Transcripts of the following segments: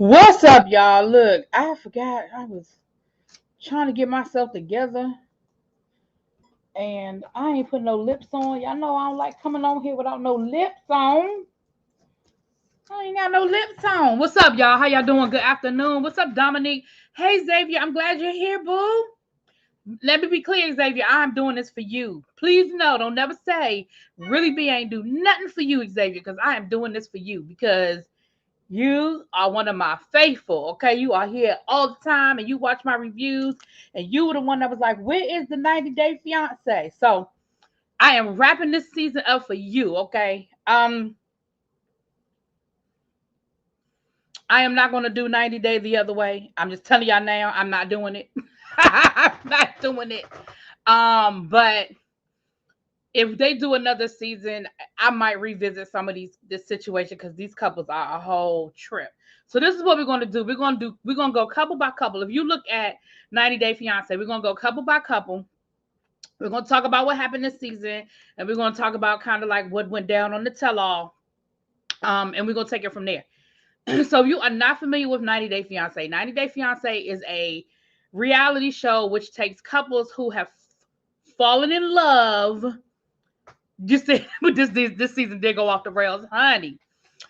What's up, y'all? Look, I forgot I was trying to get myself together and I ain't put no lips on. Y'all know I don't like coming on here without no lips on. I ain't got no lips on. What's up, y'all? How y'all doing? Good afternoon. What's up, Dominique? Hey, Xavier, I'm glad you're here, boo. Let me be clear, Xavier. I'm doing this for you. Please know, don't never say Really B ain't do nothing for you, Xavier, because I am doing this for you because you are one of my faithful, okay? You are here all the time and you watch my reviews, and you were the one that was like, where is the 90-Day Fiancé? So I am wrapping this season up for you, okay? I am not going to do 90 Day the other way. I'm just telling y'all now, I'm not doing it. I'm not doing it. But if they do another season, I might revisit some of this situation because these couples are a whole trip. So this is what we're going to do. We're going to go couple by couple. If you look at 90 Day Fiance, we're going to go couple by couple. We're going to talk about what happened this season, and we're going to talk about kind of like what went down on the tell-all. And we're going to take it from there. So if you are not familiar with 90 Day Fiance, 90 Day Fiance is a reality show which takes couples who have fallen in love. Just this season did go off the rails, honey.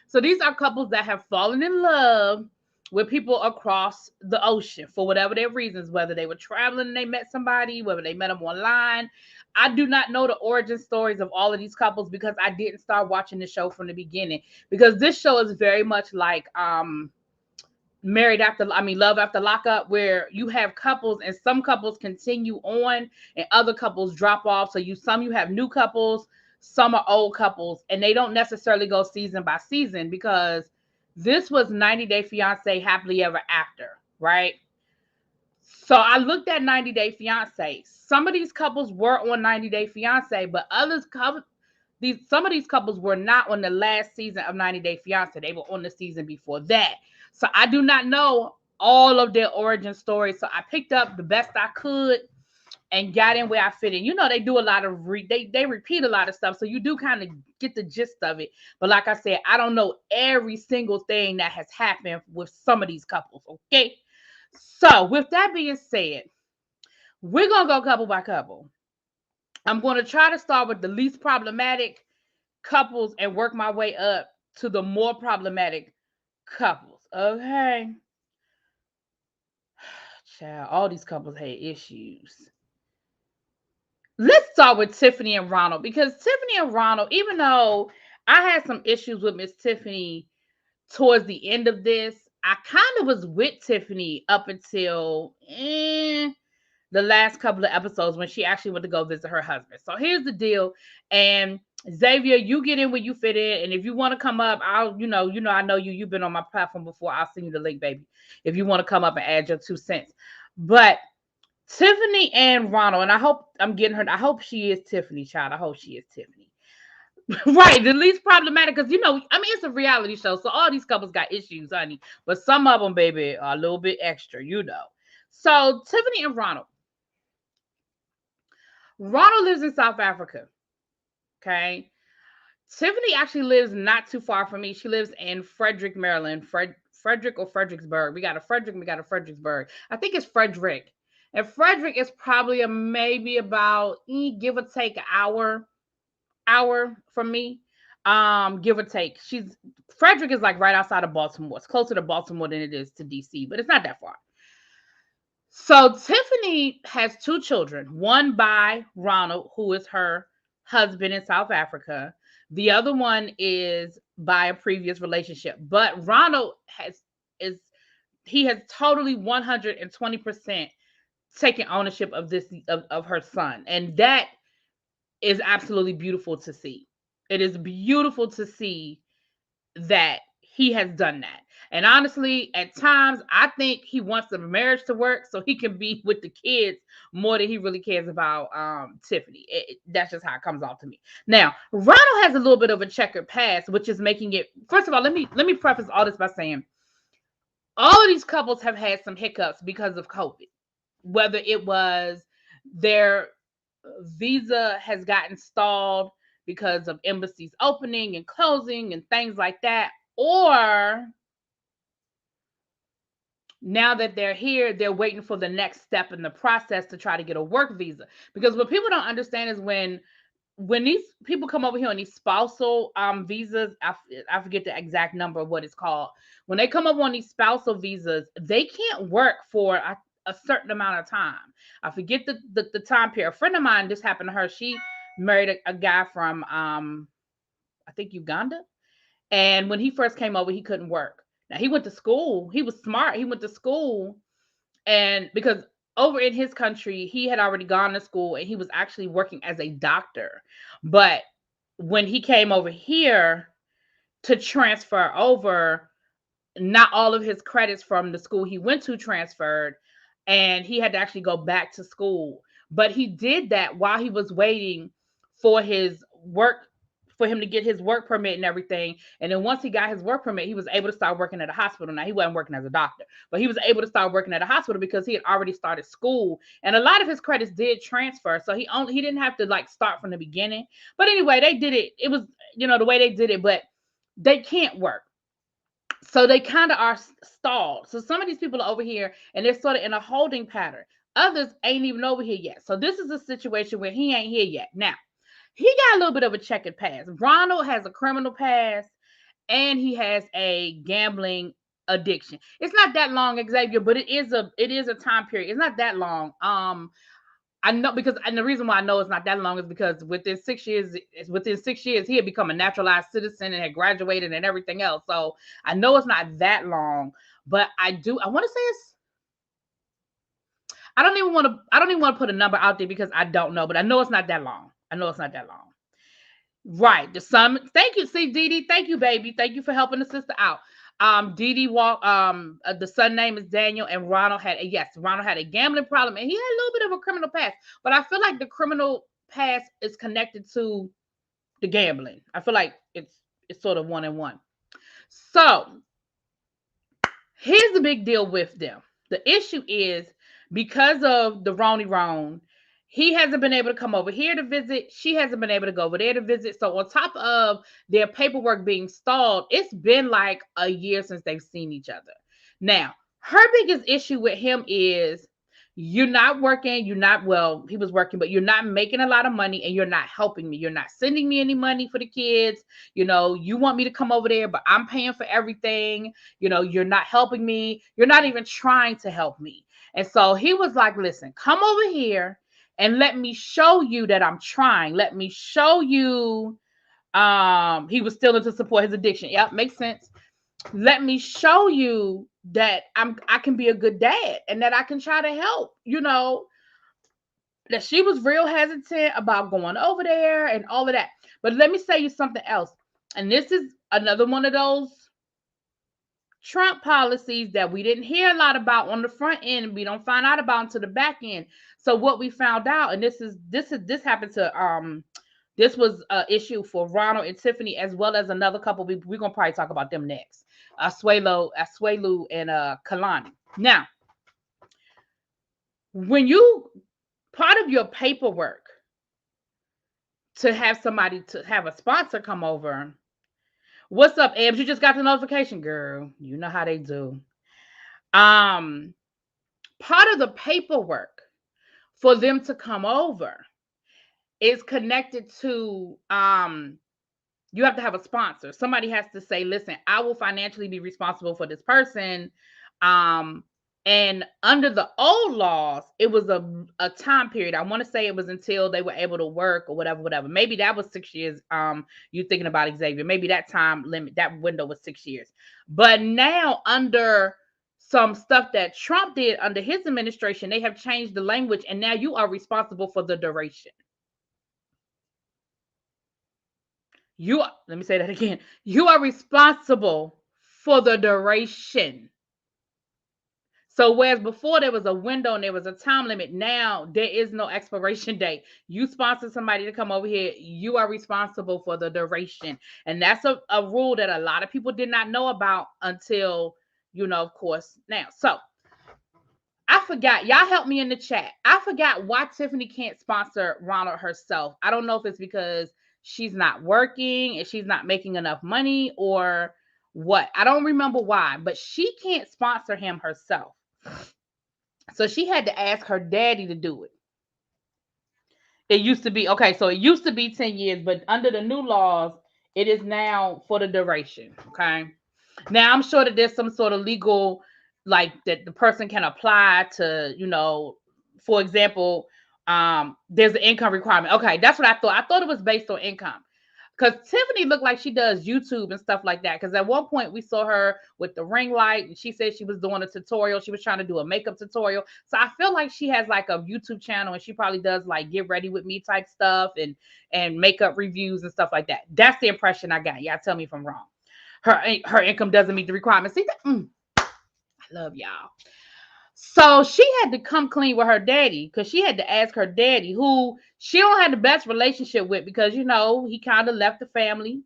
So these are couples that have fallen in love with people across the ocean for whatever their reasons, whether they were traveling and they met somebody, whether they met them online. I do not know the origin stories of all of these couples because I didn't start watching the show from the beginning. Because this show is very much like Love After Lockup, where you have couples and some couples continue on and other couples drop off. So you have new couples, some are old couples, and they don't necessarily go season by season because this was 90 Day Fiance Happily Ever After, right? So I looked at 90 Day Fiance. Some of these couples were on 90 Day Fiance, but some of these couples were not on the last season of 90 Day Fiance. They were on the season before that. So I do not know all of their origin stories. So I picked up the best I could and got in where I fit in. You know, they do a lot of they repeat a lot of stuff, so you do kind of get the gist of it. But like I said, I don't know every single thing that has happened with some of these couples. Okay, so with that being said, we're gonna go couple by couple. I'm going to try to start with the least problematic couples and work my way up to the more problematic couples. Okay. Child, all these couples had issues. Let's start with Tiffany and Ronald because Tiffany and Ronald, even though I had some issues with Miss Tiffany towards the end of this, I kind of was with Tiffany up until the last couple of episodes when she actually went to go visit her husband. So here's the deal. And Xavier, you get in where you fit in. And if you want to come up, I know you've been on my platform before. I'll send you the link, baby. If you want to come up and add your 2 cents. But Tiffany and Ronald, and I hope I'm getting her. I hope she is Tiffany, child. I hope she is Tiffany. Right, the least problematic because it's a reality show, so all these couples got issues, honey. But some of them, baby, are a little bit extra, So Tiffany and Ronald. Ronald lives in South Africa. Okay. Tiffany actually lives not too far from me. She lives in Frederick, Maryland. Frederick or Fredericksburg. We got a Frederick, we got a Fredericksburg. I think it's Frederick. And Frederick is probably maybe about give or take an hour from me. Give or take. Frederick is like right outside of Baltimore. It's closer to Baltimore than it is to DC, but it's not that far. So Tiffany has 2 children, one by Ronald, who is her husband in South Africa. The other one is by a previous relationship. But Ronald has totally 120% taken ownership of of her son. And that is absolutely beautiful to see. It is beautiful to see that he has done that. And honestly, at times, I think he wants the marriage to work so he can be with the kids more than he really cares about Tiffany. That's just how it comes off to me. Now, Ronald has a little bit of a checkered past, which is making it. First of all, let me preface all this by saying all of these couples have had some hiccups because of COVID. Whether it was their visa has gotten stalled because of embassies opening and closing and things like that, or now that they're here, they're waiting for the next step in the process to try to get a work visa. Because what people don't understand is when these people come over here on these spousal visas, I forget the exact number of what it's called. When they come up on these spousal visas, they can't work for a certain amount of time. I forget the time period. A friend of mine, this happened to her. She married a guy from I think Uganda. And when he first came over, he couldn't work. Now he went to school. He was smart. He went to school, and because over in his country, he had already gone to school and he was actually working as a doctor. But when he came over here to transfer over, not all of his credits from the school he went to transferred, and he had to actually go back to school. But he did that while he was waiting for his work, for him to get his work permit and everything. And then once he got his work permit, he was able to start working at a hospital. Now he wasn't working as a doctor, but he was able to start working at a hospital because he had already started school, and a lot of his credits did transfer. So he didn't have to like start from the beginning. But anyway, they did it. It was, the way they did it, but they can't work. So they kind of are stalled. So some of these people are over here and they're sort of in a holding pattern. Others ain't even over here yet. So this is a situation where he ain't here yet. Now, he got a little bit of a checkered past. Ronald has a criminal past and he has a gambling addiction. It's not that long, Xavier, but it is a time period. It's not that long. I know because, and the reason why I know it's not that long is because within 6 years, he had become a naturalized citizen and had graduated and everything else. So I know it's not that long, but I want to say it's, I don't even want to put a number out there because I don't know, but I know it's not that long. Right. The son, thank you. See, Dee Dee, thank you, baby. Thank you for helping the sister out. Dee Dee the son name is Daniel, and Ronald had a gambling problem, and he had a little bit of a criminal past. But I feel like the criminal past is connected to the gambling. I feel like it's sort of one and one. So here's the big deal with them. The issue is because of the Roni Ron, he hasn't been able to come over here to visit. She hasn't been able to go over there to visit. So on top of their paperwork being stalled, it's been like a year since they've seen each other. Now, her biggest issue with him is you're not working. He was working, but you're not making a lot of money and you're not helping me. You're not sending me any money for the kids. You want me to come over there, but I'm paying for everything. You're not helping me. You're not even trying to help me. And so he was like, listen, come over here and let me show you that I'm trying. Let me show you. He was still into support his addiction. Yep, makes sense. Let me show you that I can be a good dad and that I can try to help. That she was real hesitant about going over there and all of that. But let me say you something else. And this is another one of those Trump policies that we didn't hear a lot about on the front end. We don't find out about until the back end. So what we found out, and this happened to this was an issue for Ronald and Tiffany as well as another couple. We're gonna probably talk about them next. Asuelu and Kalani. Now, when you part of your paperwork to have somebody to have a sponsor come over. What's up, Ebs? You just got the notification, girl. You know how they do. Part of the paperwork for them to come over is connected to you have to have a sponsor. Somebody has to say, listen, I will financially be responsible for this person. And under the old laws, it was a time period. I want to say it was until they were able to work or whatever. Maybe that was 6 years. You're thinking about Xavier. Maybe that time limit, that window was 6 years. But now under some stuff that Trump did under his administration, they have changed the language, and now you are responsible for the duration. Let me say that again. You are responsible for the duration. So whereas before there was a window and there was a time limit, now there is no expiration date. You sponsor somebody to come over here, you are responsible for the duration. And that's a rule that a lot of people did not know about until, of course, now. So I forgot. Y'all help me in the chat. I forgot why Tiffany can't sponsor Ronald herself. I don't know if it's because she's not working and she's not making enough money, or what. I don't remember why, but she can't sponsor him herself. So she had to ask her daddy to do it. It used to be, okay, so it used to be 10 years, but under the new laws, it is now for the duration. Okay. Now I'm sure that there's some sort of legal, like that the person can apply to, for example, there's an income requirement. Okay, that's what I thought. I thought it was based on income. Because Tiffany looked like she does YouTube and stuff like that. Because at one point we saw her with the ring light, and she said she was doing a tutorial. She was trying to do a makeup tutorial. So I feel like she has like a YouTube channel, and she probably does like get ready with me type stuff and makeup reviews and stuff like that. That's the impression I got. Y'all tell me if I'm wrong. Her income doesn't meet the requirements. See, I love y'all. So she had to come clean with her daddy, because she had to ask her daddy, who she don't have the best relationship with, because he kind of left the family,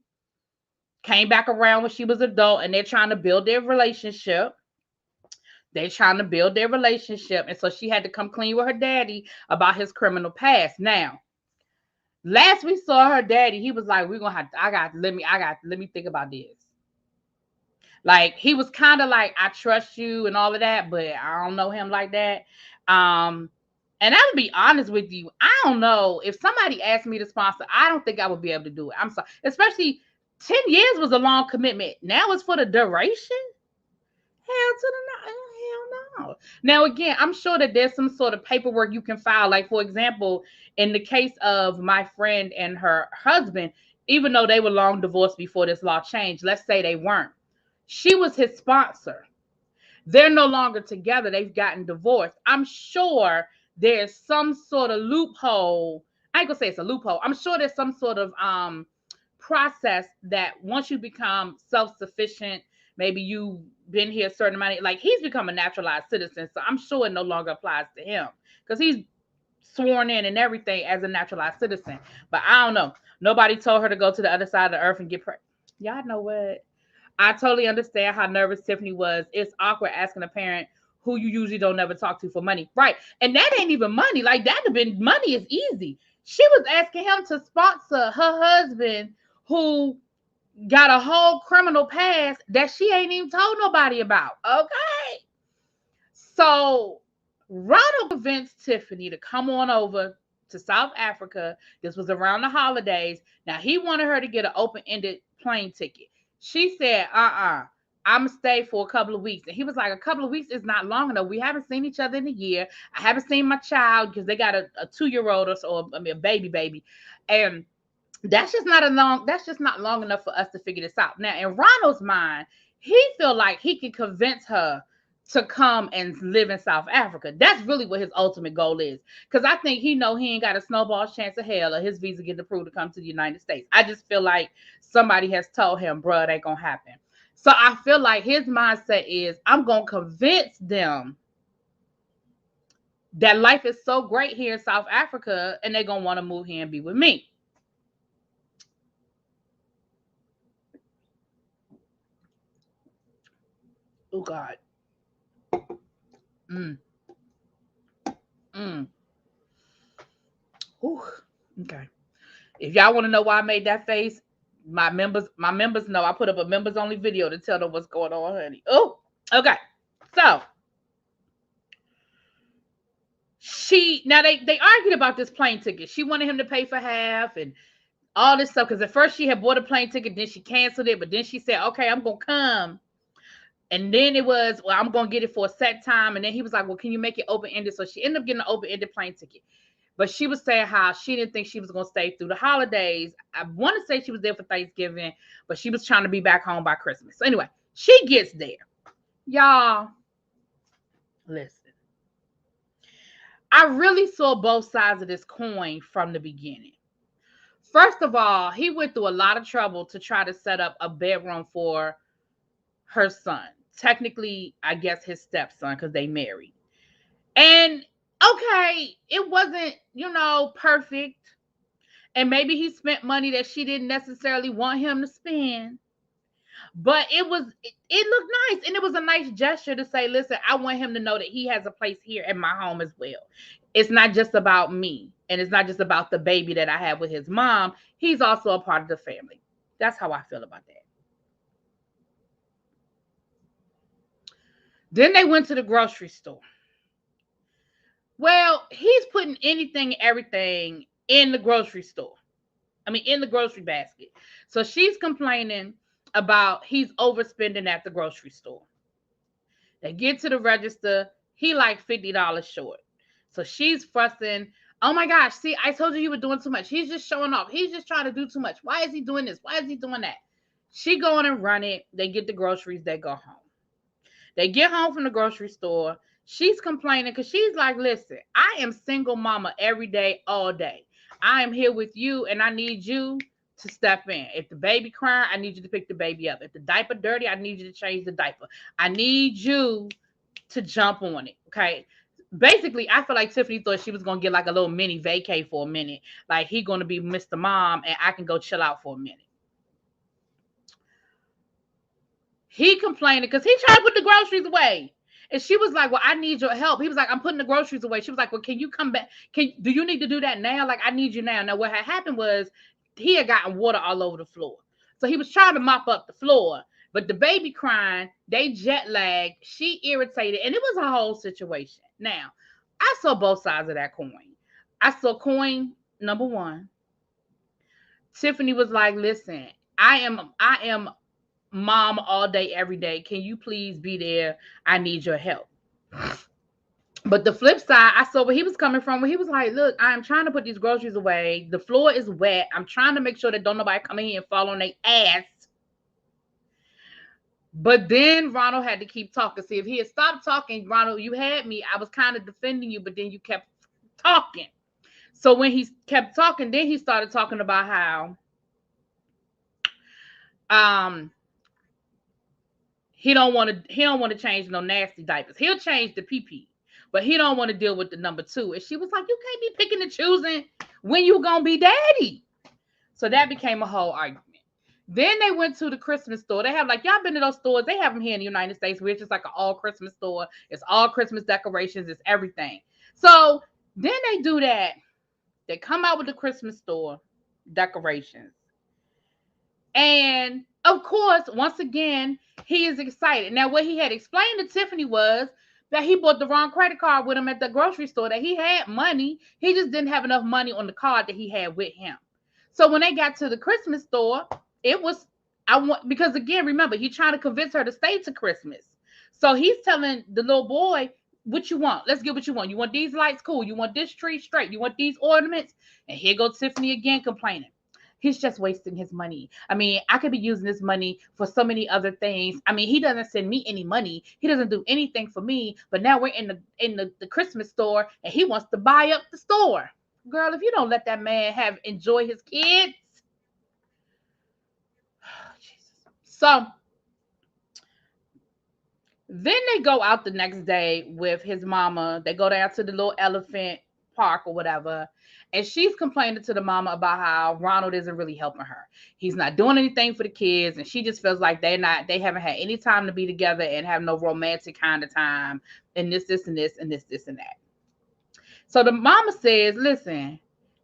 came back around when she was adult, and they're trying to build their relationship. And so she had to come clean with her daddy about his criminal past. Now, last we saw her daddy, he was like, let me think about this. Like, he was kind of like, I trust you and all of that, but I don't know him like that. And I would be honest with you. I don't know. If somebody asked me to sponsor, I don't think I would be able to do it. I'm sorry. Especially 10 years was a long commitment. Now it's for the duration? Hell no. Now, again, I'm sure that there's some sort of paperwork you can file. Like, for example, in the case of my friend and her husband, even though they were long divorced before this law changed, let's say they weren't. She was his sponsor. They're no longer together. They've gotten divorced. I'm sure there's some sort of loophole. I ain't gonna say it's a loophole. I'm sure there's some sort of process that once you become self-sufficient, maybe you've been here a certain amount of, like, he's become a naturalized citizen, so I'm sure it no longer applies to him because he's sworn in and everything as a naturalized citizen. But I don't know. Nobody told her to go to the other side of the earth and get pregnant. Y'all know what? I totally understand how nervous Tiffany was. It's awkward asking a parent who you usually don't never talk to for money. Right. And that ain't even money. Like, that'd have been, money is easy. She was asking him to sponsor her husband, who got a whole criminal past that she ain't even told nobody about. Okay. So Ronald convinced Tiffany to come on over to South Africa. This was around the holidays. Now, he wanted her to get an open-ended plane ticket. She said, I'm going to stay for a couple of weeks. And he was like, a couple of weeks is not long enough. We haven't seen each other in a year. I haven't seen my child because they got a 2-year-old or so, a baby. And that's just not long enough for us to figure this out. Now, in Ronald's mind, he feel like he can convince her to come and live in South Africa. That's really what his ultimate goal is. Because I think he ain't got a snowball's chance of hell of his visa getting approved to come to the United States. I just feel like somebody has told him, bruh, it ain't going to happen. So I feel like his mindset is, I'm going to convince them that life is so great here in South Africa and they're going to want to move here and be with me. Oh, God. Ooh, okay. If y'all want to know why I made that face, my members know. I put up a members only video to tell them what's going on, honey. Oh, okay. So they argued about this plane ticket. She wanted him to pay for half and all this stuff, because at first she had bought a plane ticket, then she canceled it, but then she said, okay, I'm gonna come. And then it was, well, I'm gonna get it for a set time. And then he was like, well, can you make it open-ended? So she ended up getting an open-ended plane ticket. But she was saying how she didn't think she was going to stay through the holidays. I want to say she was there for Thanksgiving, but she was trying to be back home by Christmas. So anyway, she gets there. Y'all, listen. I really saw both sides of this coin from the beginning. First of all, he went through a lot of trouble to try to set up a bedroom for her son. Technically, I guess his stepson, because they married. And okay, it wasn't, perfect. And maybe he spent money that she didn't necessarily want him to spend. But it looked nice. And it was a nice gesture to say, listen, I want him to know that he has a place here in my home as well. It's not just about me. And it's not just about the baby that I have with his mom. He's also a part of the family. That's how I feel about that. Then they went to the grocery store. Well, he's putting anything, everything in the grocery store. I mean, in the grocery basket. So she's complaining about he's overspending at the grocery store. They get to the register. He like $50 short. So she's fussing. Oh my gosh, see, I told you were doing too much. He's just showing off. He's just trying to do too much. Why is he doing this? Why is he doing that? She go on and run it. They get the groceries. They go home. They get home from the grocery store. She's complaining because she's like, listen, I am single mama every day, all day. I am here with you and I need you to step in. If the baby crying, I need you to pick the baby up. If the diaper dirty, I need you to change the diaper. I need you to jump on it. Okay. Basically, I feel like Tiffany thought she was going to get like a little mini vacay for a minute. Like he going to be Mr. Mom and I can go chill out for a minute. He complained because he tried to put the groceries away. And she was like, well, I need your help. He was like, I'm putting the groceries away. She was like, well, can you come back? Do you need to do that now? Like, I need you now. Now, what had happened was he had gotten water all over the floor. So he was trying to mop up the floor. But the baby crying, they jet lagged. She irritated. And it was a whole situation. Now, I saw both sides of that coin. I saw coin number one. Tiffany was like, listen, I am mom all day, every day. Can you please be there? I need your help. But the flip side, I saw where he was coming from, where he was like, look, I'm trying to put these groceries away. The floor is wet. I'm trying to make sure that don't nobody come in here and fall on their ass. But then Ronald had to keep talking. See, if he had stopped talking, Ronald, you had me. I was kind of defending you, but then you kept talking. So when he kept talking, then he started talking about how he don't want to change no nasty diapers. He'll change the pee-pee, but he don't want to deal with the number two. And she was like, you can't be picking and choosing when you gonna be daddy. So that became a whole argument. Then they went to the Christmas store. They have, like, y'all been to those stores? They have them here in the United States where it's just like an all Christmas store. It's all Christmas decorations. It's everything. So then they do that. They come out with the Christmas store decorations. And of course, once again, he is excited. Now, what he had explained to Tiffany was that he bought the wrong credit card with him at the grocery store, that he had money. He just didn't have enough money on the card that he had with him. So when they got to the Christmas store, it was, because again, remember, he's trying to convince her to stay to Christmas. So he's telling the little boy, what you want? Let's get what you want. You want these lights? Cool. You want this tree? Straight. You want these ornaments? And here goes Tiffany again complaining. He's just wasting his money. I mean, I could be using this money for so many other things. I mean, he doesn't send me any money. He doesn't do anything for me. But now we're in the Christmas store and he wants to buy up the store. Girl, if you don't let that man enjoy his kids. So then they go out the next day with his mama. They go down to the little elephant park or whatever. And she's complaining to the mama about how Ronald isn't really helping her. He's not doing anything for the kids. And she just feels like they haven't had any time to be together and have no romantic kind of time. And this, and this, and this, and that. So the mama says, listen,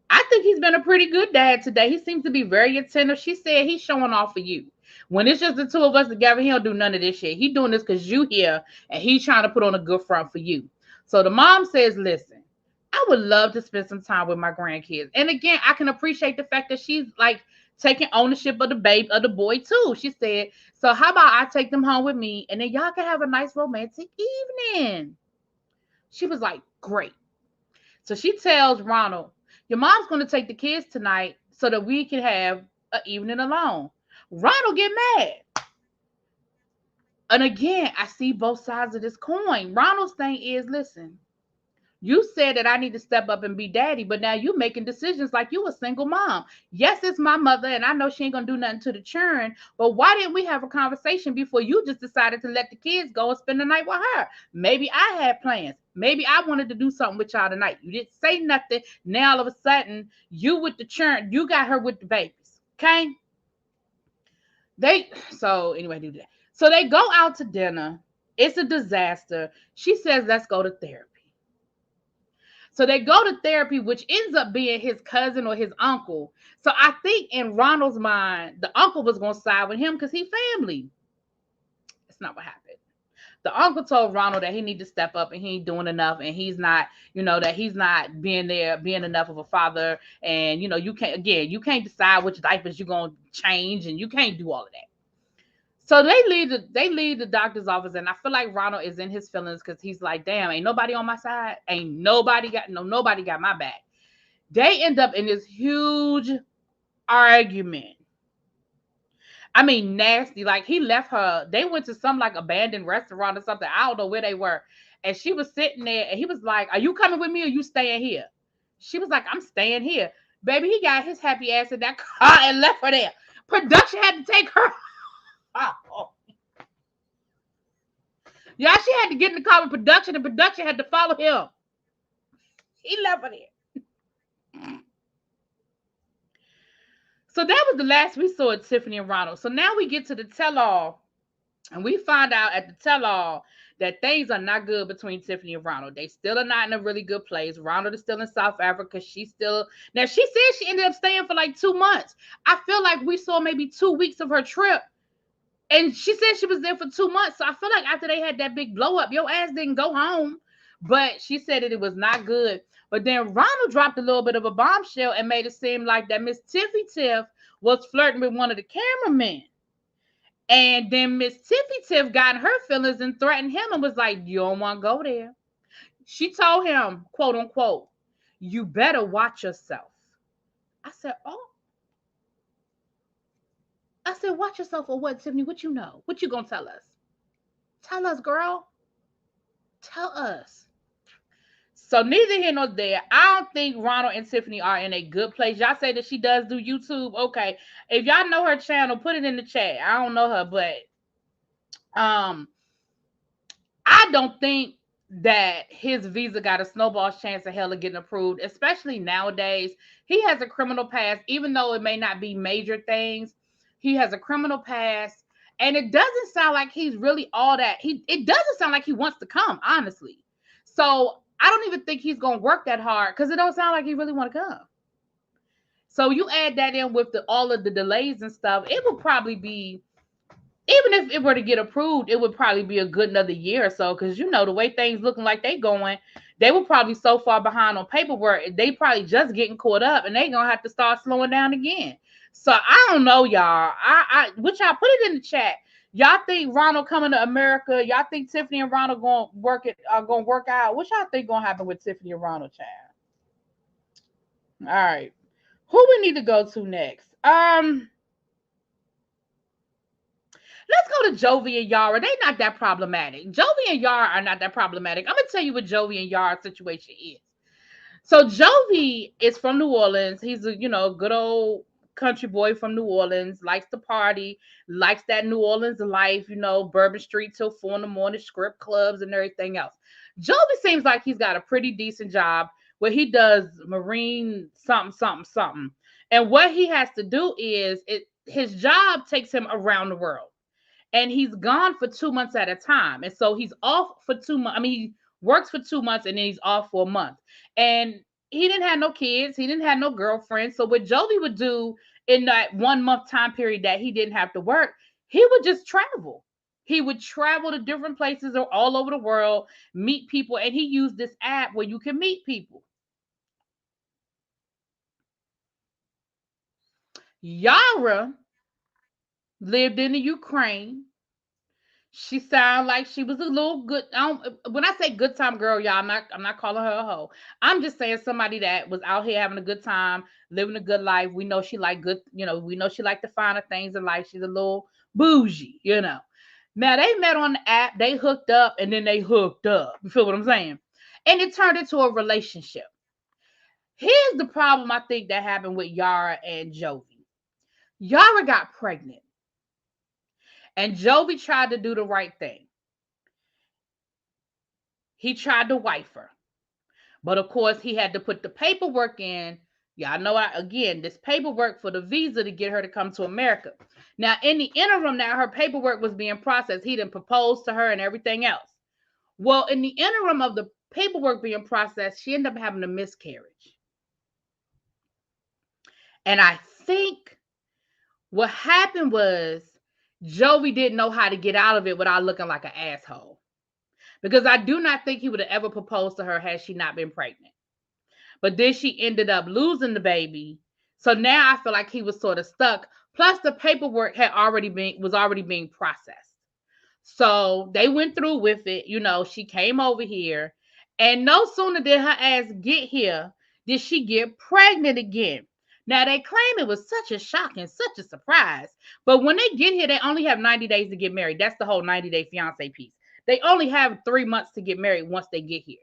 I think he's been a pretty good dad today. He seems to be very attentive. She said he's showing off for you. When it's just the two of us together, he don't do none of this shit. He doing this because you here and he's trying to put on a good front for you. So the mom says, listen, I would love to spend some time with my grandkids. And again, I can appreciate the fact that she's like taking ownership of the baby, of the boy too. She said, so how about I take them home with me and then y'all can have a nice romantic evening. She was like, great. So she tells Ronald, your mom's going to take the kids tonight so that we can have an evening alone. Ronald get mad. And again, I see both sides of this coin. Ronald's thing is, listen, you said that I need to step up and be daddy, but now you're making decisions like you a single mom. Yes, it's my mother, and I know she ain't going to do nothing to the children, but why didn't we have a conversation before you just decided to let the kids go and spend the night with her? Maybe I had plans. Maybe I wanted to do something with y'all tonight. You didn't say nothing. Now, all of a sudden, you with the children, you got her with the babies, okay? So anyway, do that. So they go out to dinner. It's a disaster. She says, let's go to therapy. So they go to therapy, which ends up being his cousin or his uncle. So I think in Ronald's mind, the uncle was going to side with him because he's family. That's not what happened. The uncle told Ronald that he need to step up and he ain't doing enough and he's not, that he's not being enough of a father. And, you can't decide which diapers you're going to change and you can't do all of that. So they leave the doctor's office, and I feel like Ronald is in his feelings because he's like, damn, ain't nobody on my side. Ain't nobody got my back. They end up in this huge argument. I mean, nasty. Like, he left her. They went to some like abandoned restaurant or something. I don't know where they were. And she was sitting there and he was like, are you coming with me or you staying here? She was like, I'm staying here. Baby, he got his happy ass in that car and left her there. Production had to take her. Oh. Yeah, she had to get in the car with production and production had to follow him. He left her there. So that was the last we saw of Tiffany and Ronald. So now we get to the tell-all, and we find out at the tell-all that things are not good between Tiffany and Ronald. They still are not in a really good place. Ronald is still in South Africa. Now she said she ended up staying for like 2 months. I feel like we saw maybe 2 weeks of her trip. And she said she was there for 2 months. So I feel like after they had that big blow up, your ass didn't go home. But she said that it was not good. But then Ronald dropped a little bit of a bombshell and made it seem like that Miss Tiffy Tiff was flirting with one of the cameramen. And then Miss Tiffy Tiff got in her feelings and threatened him and was like, you don't want to go there. She told him, quote unquote, you better watch yourself. I said, oh. I said, watch yourself or what, Tiffany? What you know? What you gonna tell us? Tell us, girl. Tell us. So neither here nor there. I don't think Ronald and Tiffany are in a good place. Y'all say that she does do YouTube. Okay. If y'all know her channel, put it in the chat. I don't know her, but I don't think that his visa got a snowball's chance of hell of getting approved, especially nowadays. He has a criminal past, even though it may not be major things. He has a criminal past, and it doesn't sound like he's really all that. It doesn't sound like he wants to come, honestly. So I don't even think he's gonna work that hard because it don't sound like he really want to come. So you add that in with all of the delays and stuff, it would probably be, even if it were to get approved, it would probably be a good another year or so. Because the way things looking like they going, they were probably so far behind on paperwork, they probably just getting caught up, and they gonna have to start slowing down again. So I don't know, y'all. Which y'all put it in the chat. Y'all think Ronald coming to America? Y'all think Tiffany and Ronald gonna work out? What y'all think gonna happen with Tiffany and Ronald, child? All right, who we need to go to next? Let's go to Jovi and Yara. They not that problematic. Jovi and Yara are not that problematic. I'm gonna tell you what Jovi and Yara situation is. So Jovi is from New Orleans. He's a good old country boy from New Orleans. Likes to party. Likes that New Orleans life. Bourbon Street till 4 a.m. Strip clubs and everything else. Jovi seems like he's got a pretty decent job where he does marine something. And what he has to do is his job takes him around the world. And he's gone for 2 months at a time. And so he's off for 2 months. I mean, he works for 2 months and then he's off for a month. And he didn't have no kids. He didn't have no girlfriend. So what Jovi would do in that 1 month time period that he didn't have to work, he would just travel. He would travel to different places all over the world, meet people. And he used this app where you can meet people. Yara lived in the Ukraine. She sounded like she was a little good. When I say good time girl, y'all, I'm not calling her a hoe. I'm just saying somebody that was out here having a good time, living a good life. We know she like good, we know she like the finer things in life. She's a little bougie, Now they met on the app, they hooked up, and then they hooked up. You feel what I'm saying? And it turned into a relationship. Here's the problem I think that happened with Yara and Jovi. Yara got pregnant. And Jovi tried to do the right thing. He tried to wife her. But of course, he had to put the paperwork in. Y'all know, this paperwork for the visa to get her to come to America. Now, in the interim, now her paperwork was being processed. He didn't propose to her and everything else. Well, in the interim of the paperwork being processed, she ended up having a miscarriage. And I think what happened was Jovi didn't know how to get out of it without looking like an asshole. because I do not think he would have ever proposed to her had she not been pregnant. But then she ended up losing the baby. So now I feel like he was sort of stuck. Plus the paperwork was already being processed. So they went through with it. She came over here, and no sooner did her ass get here did she get pregnant again. Now they claim it was such a shock and such a surprise. But when they get here, they only have 90 days to get married. That's the whole 90-day fiance piece. They only have 3 months to get married once they get here.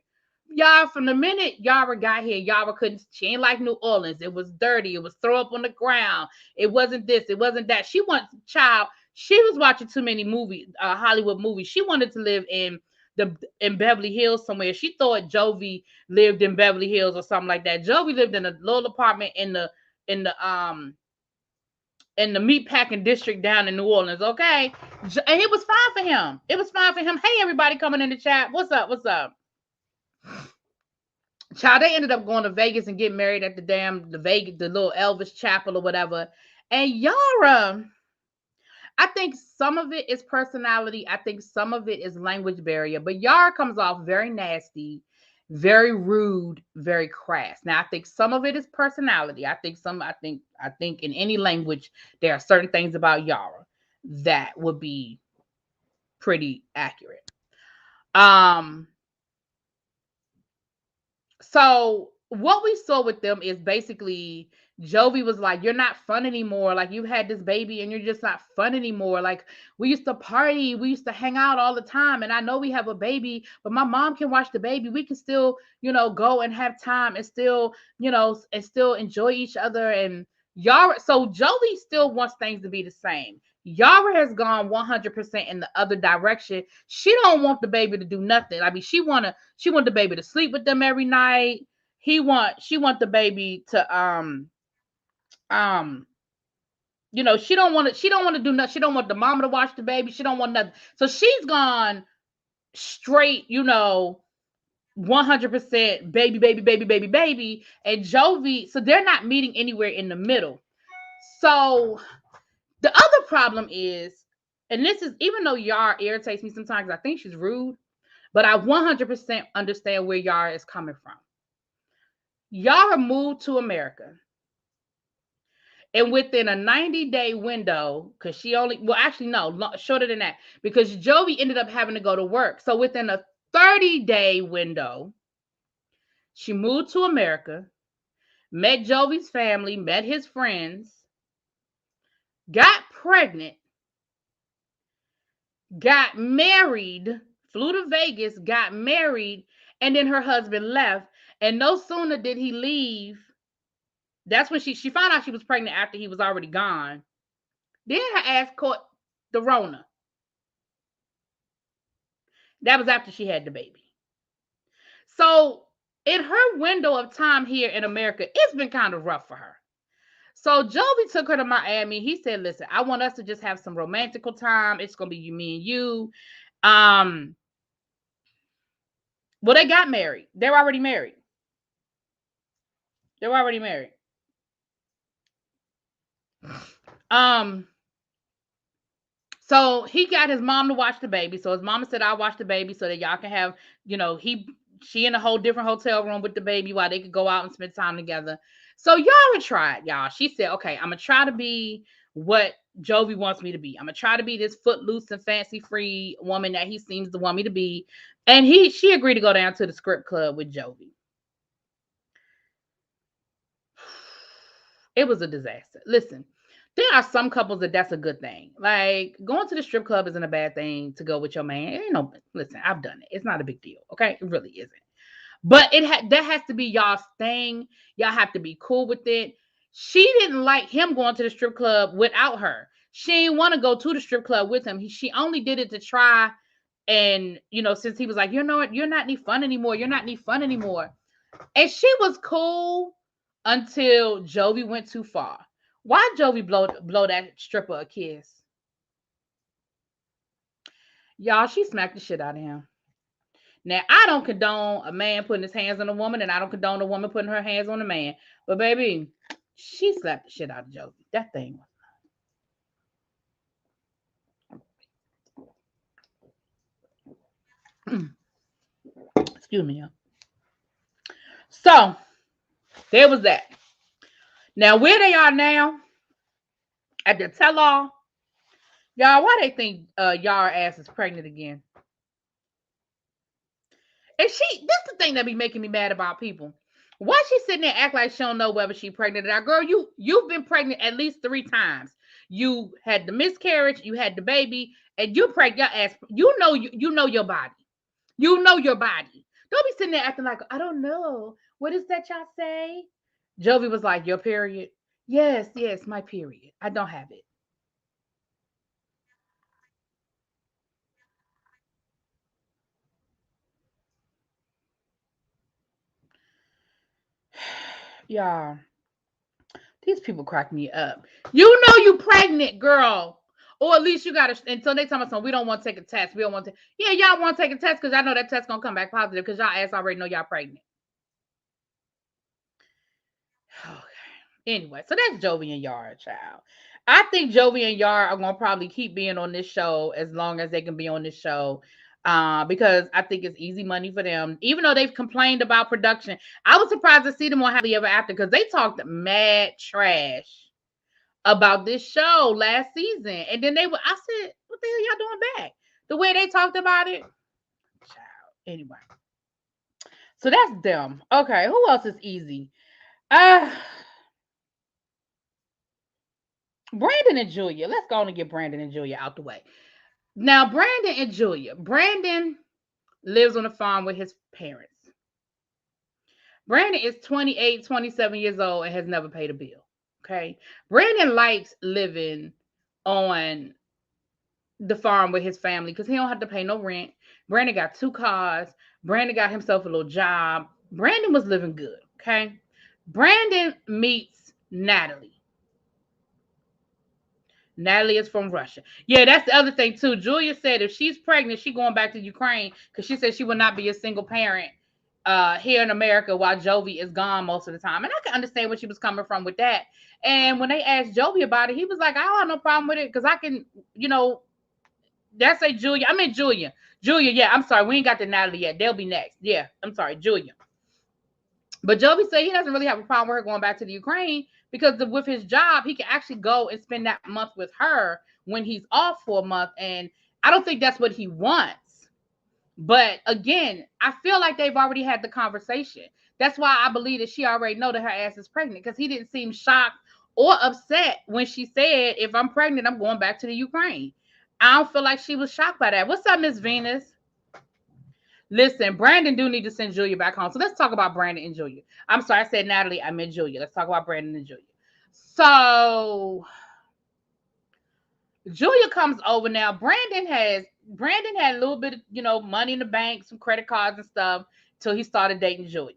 Y'all, from the minute Yara got here, Yara couldn't, she ain't like New Orleans. It was dirty. It was throw up on the ground. It wasn't this. It wasn't that. She was watching too many movies, Hollywood movies. She wanted to live in Beverly Hills somewhere. She thought Jovi lived in Beverly Hills or something like that. Jovi lived in a little apartment in the meatpacking district down in New Orleans, okay? And it was fine for him. It was fine for him. Hey, everybody coming in the chat. What's up? What's up? Child, they ended up going to Vegas and getting married at the little Elvis chapel or whatever. And Yara, I think some of it is personality. I think some of it is language barrier. But Yara comes off very nasty, very rude, very crass. Now, I think some of it is personality. I think in any language, there are certain things about Yara that would be pretty accurate. So what we saw with them is basically Jovi was like, you're not fun anymore. Like, you've had this baby and you're just not fun anymore. Like, we used to party. We used to hang out all the time. And I know we have a baby, but my mom can watch the baby. We can still, go and have time and still, enjoy each other. And Yara, so Jovi still wants things to be the same. Yara has gone 100% in the other direction. She don't want the baby to do nothing. I mean, she want the baby to sleep with them every night. She want the baby to she don't want to do nothing. She don't want the mama to watch the baby. She don't want nothing. So she's gone straight, 100% baby, baby, baby, baby, baby. And Jovi, so they're not meeting anywhere in the middle. So the other problem is, and this is, even though Yara irritates me sometimes, I think she's rude, but I 100% understand where Yara is coming from. Yara moved to America. And within a 90-day window, because shorter than that, because Jovi ended up having to go to work. So within a 30-day window, she moved to America, met Jovi's family, met his friends, got pregnant, got married, flew to Vegas, got married, and then her husband left. And no sooner did he leave, that's when she found out she was pregnant after he was already gone. Then her ass caught the Rona. That was after she had the baby. So in her window of time here in America, it's been kind of rough for her. So Jovi took her to Miami. He said, listen, I want us to just have some romantical time. It's going to be you, me, and you. Well, they got married. They're already married. So he got his mom to watch the baby. So his mama said, I'll watch the baby so that y'all can have, she in a whole different hotel room with the baby while they could go out and spend time together. So Yara tried, y'all. She said, okay, I'm going to try to be what Jovi wants me to be. I'm going to try to be this footloose and fancy free woman that he seems to want me to be. And she agreed to go down to the strip club with Jovi. It was a disaster. Listen, there are some couples that's a good thing. Like, going to the strip club isn't a bad thing to go with your man. It ain't no, listen, I've done it. It's not a big deal. Okay. It really isn't. But that has to be y'all's thing. Y'all have to be cool with it. She didn't like him going to the strip club without her. She didn't want to go to the strip club with him. She only did it to try. And, since he was like, you know what? You're not any fun anymore. You're not any fun anymore. And she was cool until Jovi went too far. Why Jovi blow that stripper a kiss? Y'all, she smacked the shit out of him. Now, I don't condone a man putting his hands on a woman, and I don't condone a woman putting her hands on a man. But, baby, she slapped the shit out of Jovi. That thing was Excuse me. So there was that. Now where they are now at the tell-all, y'all, why they think Yara ass is pregnant again? And this the thing that be making me mad about people. Why she sitting there act like she don't know whether she pregnant or not? Girl, you've been pregnant at least 3 times. You had the miscarriage, you had the baby, and you pregnant your ass. You know your body. You know your body. Don't be sitting there acting like, I don't know. What is that y'all say? Jovi was like, your period? Yes, my period. I don't have it. Y'all, these people crack me up. You know you pregnant, girl. Or at least you got to, until they tell us, we don't want to take a test. We don't want to. Yeah, y'all want to take a test because y'all know that test going to come back positive because y'all ass already know y'all pregnant. Okay. Anyway, so that's Jovi and Yara, child. I think Jovi and Yara are going to probably keep being on this show as long as they can be on this show. Because I think it's easy money for them. Even though they've complained about production, I was surprised to see them on Happily Ever After because they talked mad trash about this show last season. And then I said, what the hell y'all doing back? The way they talked about it. Child. Anyway. So that's them. Okay, who else is easy? Brandon and Julia. Let's go on and get Brandon and Julia out the way. Now, Brandon and Julia. Brandon lives on a farm with his parents. Brandon is 28, 27 years old and has never paid a bill. Okay. Brandon likes living on the farm with his family because he don't have to pay no rent. Brandon got 2 cars. Brandon got himself a little job. Brandon was living good. Okay. Brandon meets Natalie. Natalie is from Russia. Yeah, that's the other thing too. Julia said if she's pregnant, she's going back to Ukraine because she said she will not be a single parent here in America while Jovi is gone most of the time. And I can understand where she was coming from with that. And when they asked Jovi about it, he was like, I don't have no problem with it because I can, that's a Julia. I meant Julia. Julia, yeah, I'm sorry. We ain't got the Natalie yet. They'll be next. Yeah, I'm sorry, Julia. But Jovi said he doesn't really have a problem with her going back to the Ukraine because with his job, he can actually go and spend that month with her when he's off for a month. And I don't think that's what he wants. But again, I feel like they've already had the conversation. That's why I believe that she already know that her ass is pregnant because he didn't seem shocked or upset when she said, if I'm pregnant, I'm going back to the Ukraine. I don't feel like she was shocked by that. What's up, Miss Venus? Listen, Brandon do need to send Julia back home. So let's talk about Brandon and Julia. I'm sorry, I said Natalie. I meant Julia. Let's talk about Brandon and Julia. So Julia comes over now. Brandon had a little bit of, money in the bank, some credit cards and stuff, till he started dating Julia.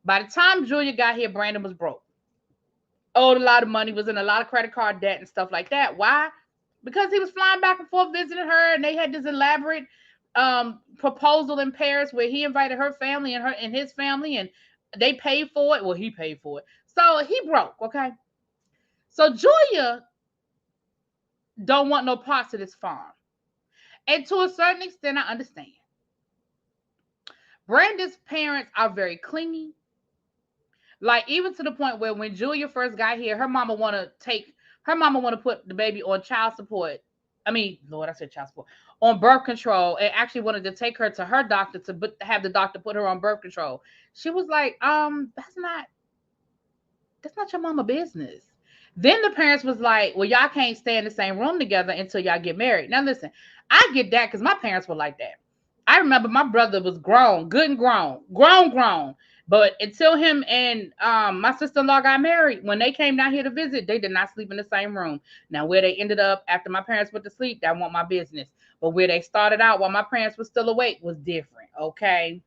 By the time Julia got here, Brandon was broke. Owed a lot of money, was in a lot of credit card debt and stuff like that. Why? Because he was flying back and forth visiting her, and they had this elaborate proposal in Paris where he invited her family and his family, and they paid for it. Well, he paid for it. So he broke, okay? So Julia don't want no parts of this farm. And to a certain extent, I understand. Brandon's parents are very clingy. Like, even to the point where when Julia first got here, her mama want to put the baby on child support. I mean, Lord, I said child support. On birth control, and actually wanted to take her to her doctor to have the doctor put her on birth control. She was like, that's not your mama business. Then the parents was like, well, y'all can't stay in the same room together until y'all get married. Now listen, I get that because my parents were like that. I remember my brother was grown, good and grown. But until him and my sister-in-law got married, when they came down here to visit, they did not sleep in the same room. Now, where they ended up after my parents went to sleep, that wasn't my business. But where they started out while my parents were still awake was different, okay?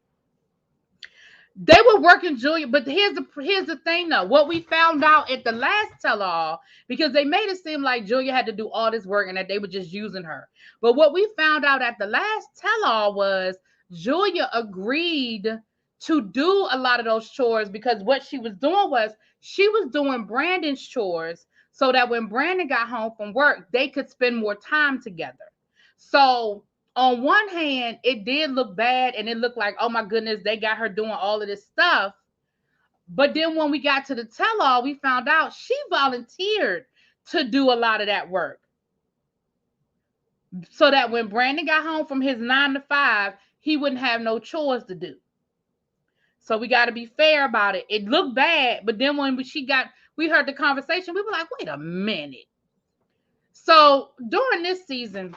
They were working Julia, but here's the thing though. What we found out at the last tell-all, because they made it seem like Julia had to do all this work and that they were just using her. But what we found out at the last tell-all was Julia agreed to do a lot of those chores because what she was doing was she was doing Brandon's chores so that when Brandon got home from work, they could spend more time together. So on one hand, it did look bad, and it looked like, oh my goodness, they got her doing all of this stuff. But then when we got to the tell-all, we found out she volunteered to do a lot of that work, so that when Brandon got home from his 9 to 5, he wouldn't have no chores to do. So we got to be fair about it. It looked bad, but then when we heard the conversation, we were like, wait a minute. So during this season,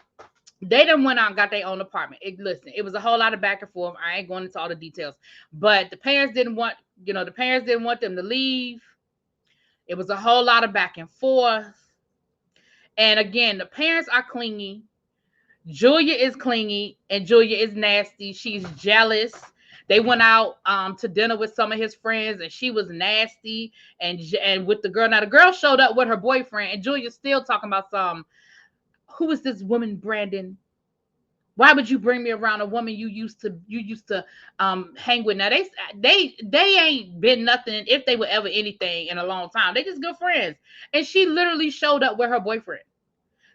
they done went out and got their own apartment. Listen, it was a whole lot of back and forth. I ain't going into all the details, but the parents didn't want them to leave. It was a whole lot of back and forth. And again, the parents are clingy. Julia is clingy, and Julia is nasty. She's jealous. They went out to dinner with some of his friends, and she was nasty. And with the girl, now the girl showed up with her boyfriend, and Julia's still talking about who is this woman, Brandon? Why would you bring me around a woman you used to hang with? Now they ain't been nothing, if they were ever anything, in a long time. They just good friends, and she literally showed up with her boyfriend.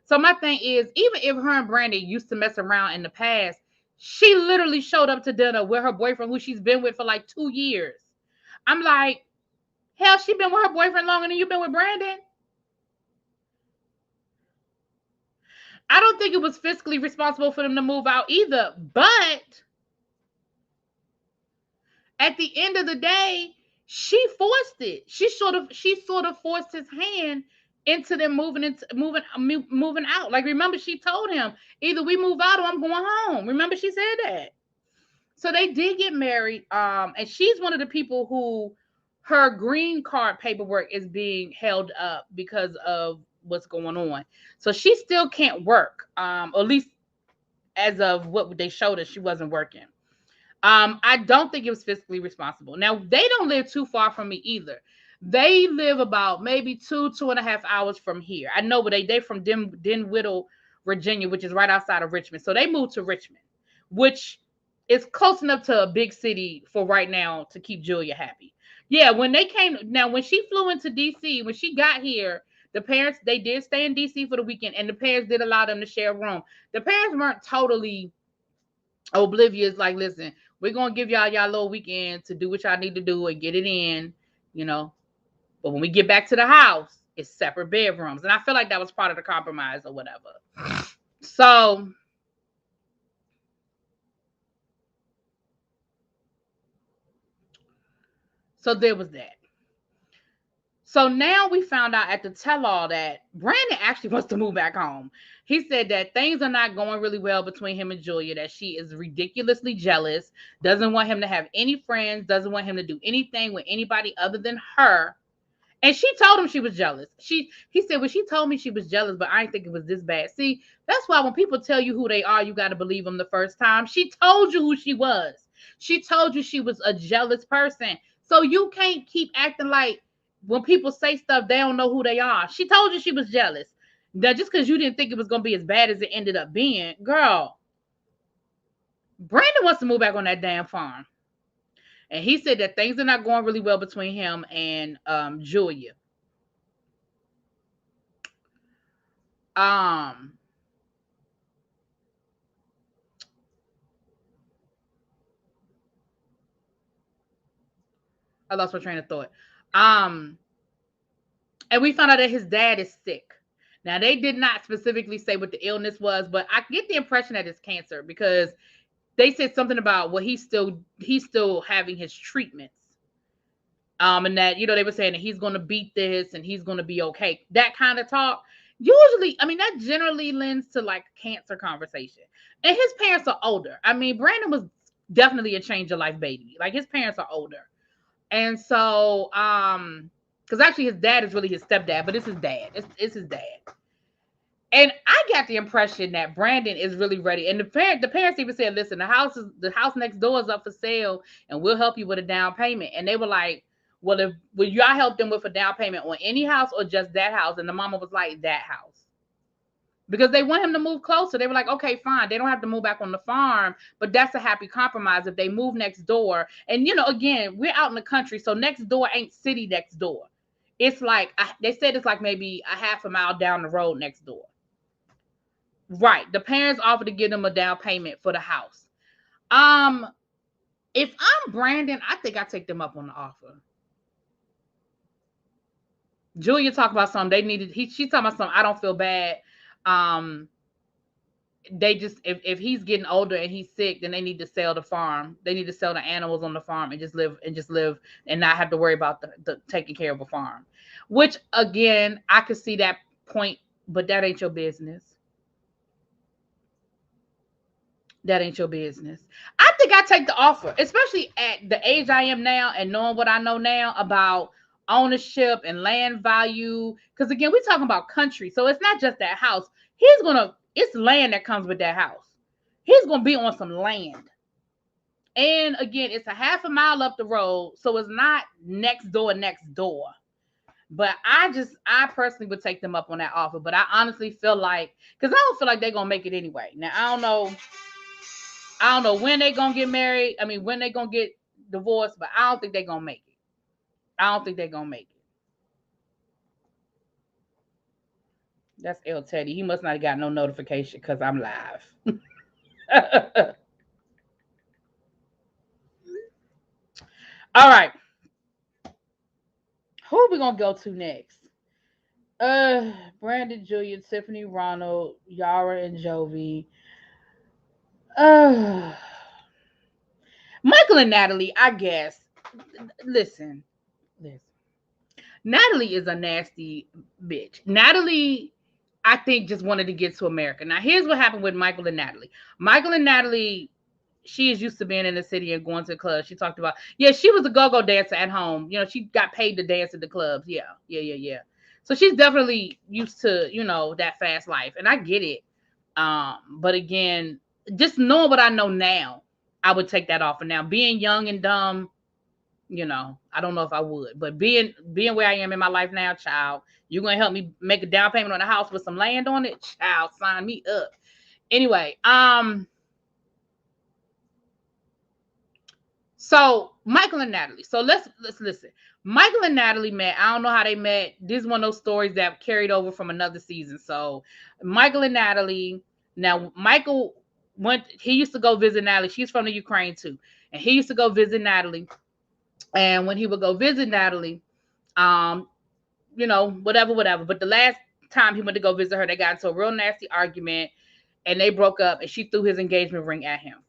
So my thing is, even if her and Brandon used to mess around in the past, she literally showed up to dinner with her boyfriend, who she's been with for like 2 years. I'm like, hell, she been with her boyfriend longer than you've been with Brandon. I don't think it was fiscally responsible for them to move out either. But at the end of the day, she forced it. She sort of forced his hand into them moving out. Like, remember, she told him, either we move out or I'm going home. Remember, she said that. So they did get married. And she's one of the people who her green card paperwork is being held up because of what's going on. So she still can't work. At least as of what they showed us, she wasn't working. I don't think it was fiscally responsible. Now, they don't live too far from me either. They live about maybe 2.5 hours from here. I know, but they from Dinwiddle, Virginia, which is right outside of Richmond. So they moved to Richmond, which is close enough to a big city for right now to keep Julia happy. Yeah, when she flew into DC, when she got here, the parents, they did stay in DC for the weekend, and the parents did allow them to share a room. The parents weren't totally oblivious, like, listen, we're going to give y'all little weekend to do what y'all need to do and get it in, But when we get back to the house, it's separate bedrooms. And I feel like that was part of the compromise or whatever. So there was that. So now we found out at the tell-all that Brandon actually wants to move back home. He said that things are not going really well between him and Julia, that she is ridiculously jealous, doesn't want him to have any friends, doesn't want him to do anything with anybody other than her. And she told him she was jealous. He said, well, she told me she was jealous, but I didn't think it was this bad. See, that's why when people tell you who they are, you got to believe them the first time. She told you who she was. She told you she was a jealous person. So you can't keep acting like when people say stuff, they don't know who they are. She told you she was jealous. Now, just because you didn't think it was going to be as bad as it ended up being, girl, Brandon wants to move back on that damn farm. And he said that things are not going really well between him and Julia. I lost my train of thought. And we found out that his dad is sick. Now, they did not specifically say what the illness was, but I get the impression that it's cancer, because they said something about, well, he's still having his treatments. And that, they were saying that he's going to beat this and he's going to be okay. That kind of talk. Usually, that generally lends to like cancer conversation. And his parents are older. Brandon was definitely a change of life baby. Like, his parents are older. And so, because actually his dad is really his stepdad, but it's his dad. It's his dad. And I got the impression that Brandon is really ready. And the parents even said, listen, the house next door is up for sale and we'll help you with a down payment. And they were like, well, will y'all help them with a down payment on any house or just that house? And the mama was like, that house. Because they want him to move closer. They were like, okay, fine. They don't have to move back on the farm, but that's a happy compromise if they move next door. And, again, we're out in the country, so next door ain't city next door. It's like, they said it's like maybe a half a mile down the road next door. Right. The parents offered to give them a down payment for the house. If I'm Brandon, I think I take them up on the offer. Julia talked about something they needed. She's talking about something. I don't feel bad. Um, they just if he's getting older and he's sick, then they need to sell the farm. They need to sell the animals on the farm and just live and not have to worry about the taking care of a farm. Which again, I could see that point, but that ain't your business. That ain't your business. I think I take the offer, especially at the age I am now and knowing what I know now about ownership and land value. Because again, we're talking about country. So it's not just that house. It's land that comes with that house. He's gonna be on some land. And again, it's a half a mile up the road. So it's not next door, next door. But I personally would take them up on that offer. But I honestly feel like, because I don't feel like they're gonna make it anyway. Now I don't know when they're gonna get married. I mean, when they're gonna get divorced, but I don't think they're gonna make it. I don't think they're gonna make it. That's El Teddy. He must not have got no notification because I'm live. All right. Who are we gonna go to next? Brandon, Julia, Tiffany, Ronald, Yara, and Jovi. Michael and Natalie, I guess. Listen. Natalie is a nasty bitch. Natalie, I think, just wanted to get to America. Now, here's what happened with Michael and Natalie. Michael and Natalie, she is used to being in the city and going to the clubs. She talked about, she was a go-go dancer at home. She got paid to dance at the clubs. Yeah. So she's definitely used to, that fast life. And I get it. But again, just knowing what I know now, I would take that offer. Now, being young and dumb, I don't know if I would, but being where I am in my life now, child, you're gonna help me make a down payment on a house with some land on it, child, sign me up. Anyway, so Michael and Natalie. So let's listen. Michael and Natalie met. I don't know how they met. This is one of those stories that carried over from another season. So Michael and Natalie. Now Michael he used to go visit Natalie. She's from the Ukraine too, and he used to go visit Natalie. And when he would go visit Natalie, whatever. But the last time he went to go visit her, they got into a real nasty argument and they broke up and she threw his engagement ring at him.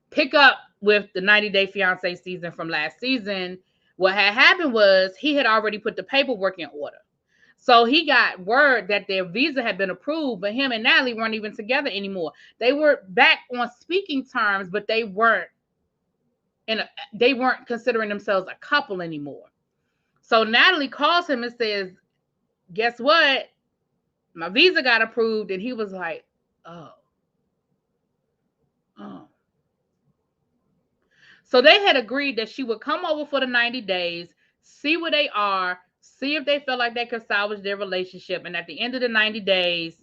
Pick up with the 90 Day Fiancé season from last season. What had happened was he had already put the paperwork in order. So he got word that their visa had been approved, but him and Natalie weren't even together anymore. They were back on speaking terms, but they weren't considering themselves a couple anymore. So Natalie calls him and says, guess what? My visa got approved. And he was like, oh. So they had agreed that she would come over for the 90 days, see where they are, see if they felt like they could salvage their relationship. And at the end of the 90 days,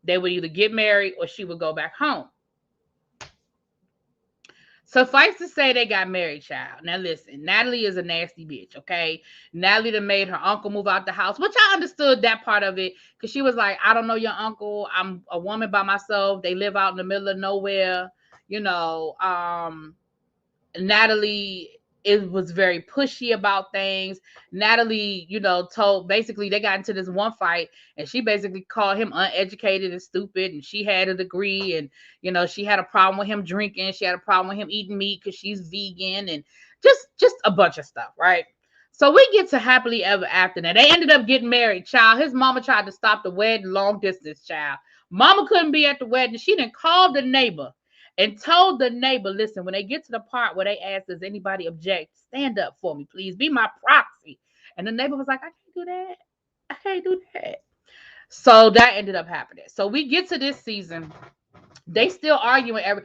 they would either get married or she would go back home. Suffice to say, they got married, child. Now, listen, Natalie is a nasty bitch, okay? Natalie done made her uncle move out the house, which I understood that part of it because she was like, I don't know your uncle. I'm a woman by myself. They live out in the middle of nowhere. Natalie was very pushy about things. Natalie, basically they got into this one fight and she basically called him uneducated and stupid. And she had a degree and, she had a problem with him drinking. She had a problem with him eating meat because she's vegan and just a bunch of stuff, right? So we get to happily ever after. Now they ended up getting married, child. His mama tried to stop the wedding long distance, child. Mama couldn't be at the wedding. She done called the neighbor and told the neighbor, listen, when they get to the part where they ask, does anybody object? Stand up for me, please. Be my proxy. And the neighbor was like, I can't do that. I can't do that. So that ended up happening. So we get to this season. They still arguing I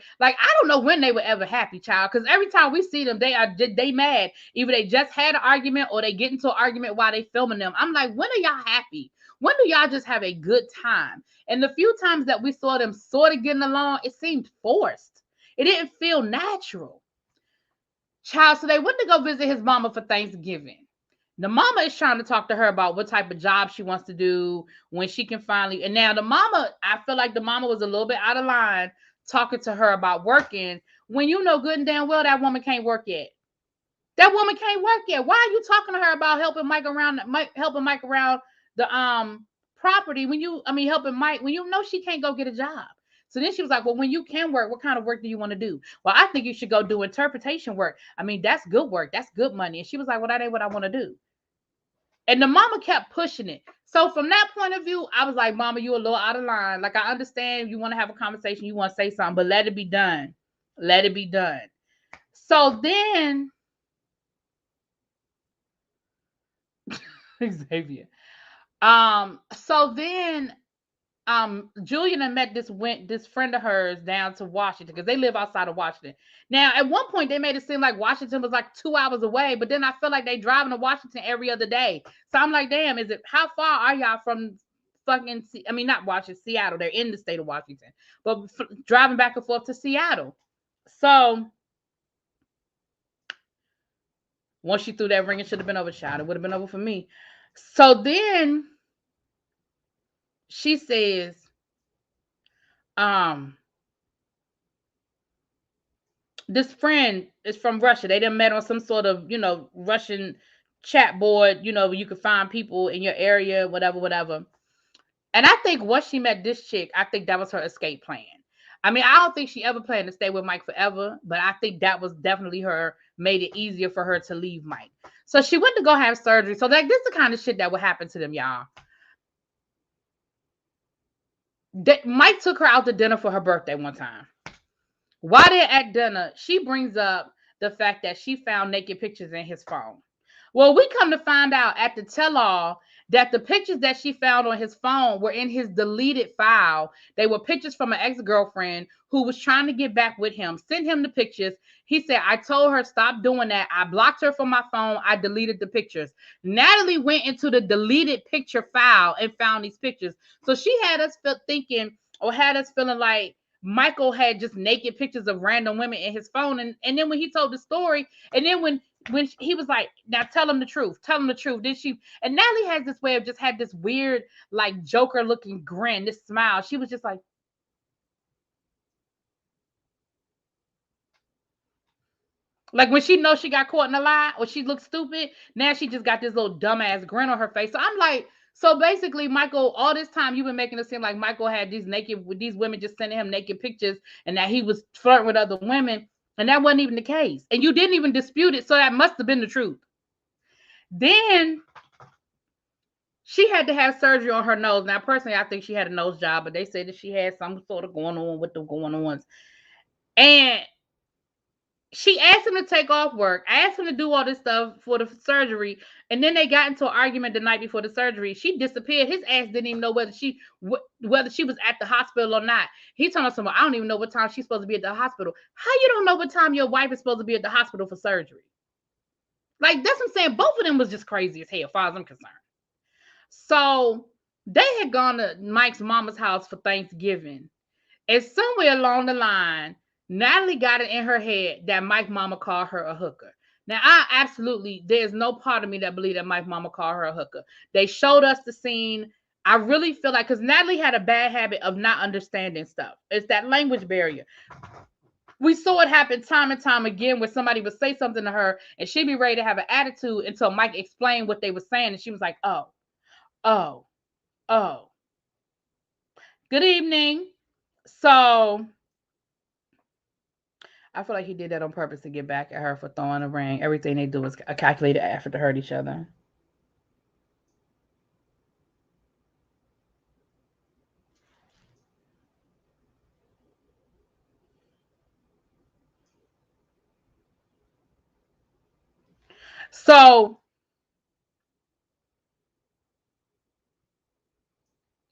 don't know when they were ever happy, child. Because every time we see them, they mad. Either they just had an argument or they get into an argument while they filming them. I'm like, when are y'all happy? When do y'all just have a good time? And the few times that we saw them sort of getting along, it seemed forced. It didn't feel natural. Child, so they went to go visit his mama for Thanksgiving. The mama is trying to talk to her about what type of job she wants to do when she can finally. And now the mama, I feel like the mama was a little bit out of line talking to her about working when you know good and damn well that woman can't work yet. That woman can't work yet. Why are you talking to her about helping Mike around the property when helping Mike when you know she can't go get a job? So then she was like, well, when you can work, what kind of work do you want to do? Well, I think you should go do interpretation work. I mean, that's good work. That's good money. And she was like, well, that ain't what I want to do. And the mama kept pushing it. So from that point of view, I was like, mama, you a little out of line. Like, I understand you want to have a conversation, you want to say something, but let it be done. Let it be done. So then Xavier. So then Julian and met this friend of hers down to Washington because they live outside of Washington. Now, at one point, they made it seem like Washington was like 2 hours away, but then I feel like they driving to Washington every other day. So I'm like, damn, how far are y'all from fucking? Not Washington, Seattle. They're in the state of Washington, but driving back and forth to Seattle. So once she threw that ring, it should have been over. Child, it would have been over for me. So then she says, this friend is from Russia. They done met on some sort of, Russian chat board, where you can find people in your area, whatever. And I think once she met this chick, I think that was her escape plan. I don't think she ever planned to stay with Mike forever, but I think that was definitely made it easier for her to leave Mike. So she went to go have surgery. So this is the kind of shit that would happen to them, y'all. Mike took her out to dinner for her birthday one time. While they're at dinner, she brings up the fact that she found naked pictures in his phone. Well, we come to find out at the tell-all that the pictures that she found on his phone were in his deleted file. They were pictures from an ex-girlfriend who was trying to get back with him, sent him the pictures. He said, I told her, stop doing that. I blocked her from my phone. I deleted the pictures. Natalie went into the deleted picture file and found these pictures. So she had us feeling like Michael had just naked pictures of random women in his phone. And then when he told the story, and then when he was like, now tell him the truth. Then and Natalie has this way of just had this weird, like Joker looking grin, this smile. She was just like when she knows she got caught in a lie or she looks stupid, now she just got this little dumbass grin on her face. So I'm like, so basically, Michael, all this time you've been making it seem like Michael had these women just sending him naked pictures and that he was flirting with other women. And that wasn't even the case. And you didn't even dispute it. So that must have been the truth. Then she had to have surgery on her nose. Now, personally, I think she had a nose job, but they say that she had some sort of going on with the going-ons. And she asked him to take off work, asked him to do all this stuff for the surgery, and then they got into an argument the night before the surgery. She disappeared. His ass didn't even know whether she was at the hospital or not. He told us, I don't even know what time she's supposed to be at the hospital. How you don't know what time your wife is supposed to be at the hospital for surgery? Like, that's what I'm saying. Both of them was just crazy as hell, as far as I'm concerned. So they had gone to Mike's mama's house for Thanksgiving. And somewhere along the line, Natalie got it in her head that Mike's mama called her a hooker. Now, there's no part of me that believe that Mike's mama called her a hooker. They showed us the scene. I really feel like, because Natalie had a bad habit of not understanding stuff. It's that language barrier. We saw it happen time and time again where somebody would say something to her and she'd be ready to have an attitude until Mike explained what they were saying. And she was like, oh. Good evening. So I feel like he did that on purpose to get back at her for throwing a ring. Everything they do is a calculated effort to hurt each other. So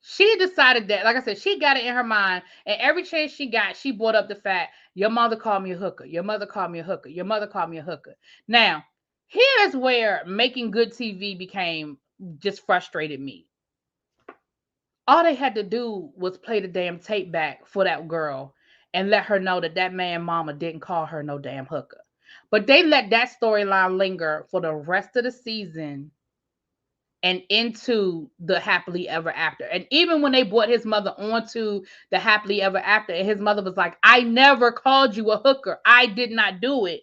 she decided that, like I said, she got it in her mind, and every chance she got, she brought up the fact, your mother called me a hooker. Your mother called me a hooker. Your mother called me a hooker. Now, here's where making good TV became just frustrated me. All they had to do was play the damn tape back for that girl and let her know that man mama didn't call her no damn hooker. But they let that storyline linger for the rest of the season and into the happily ever after. And even when they brought his mother onto the happily ever after, and his mother was like, I never called you a hooker. I did not do it.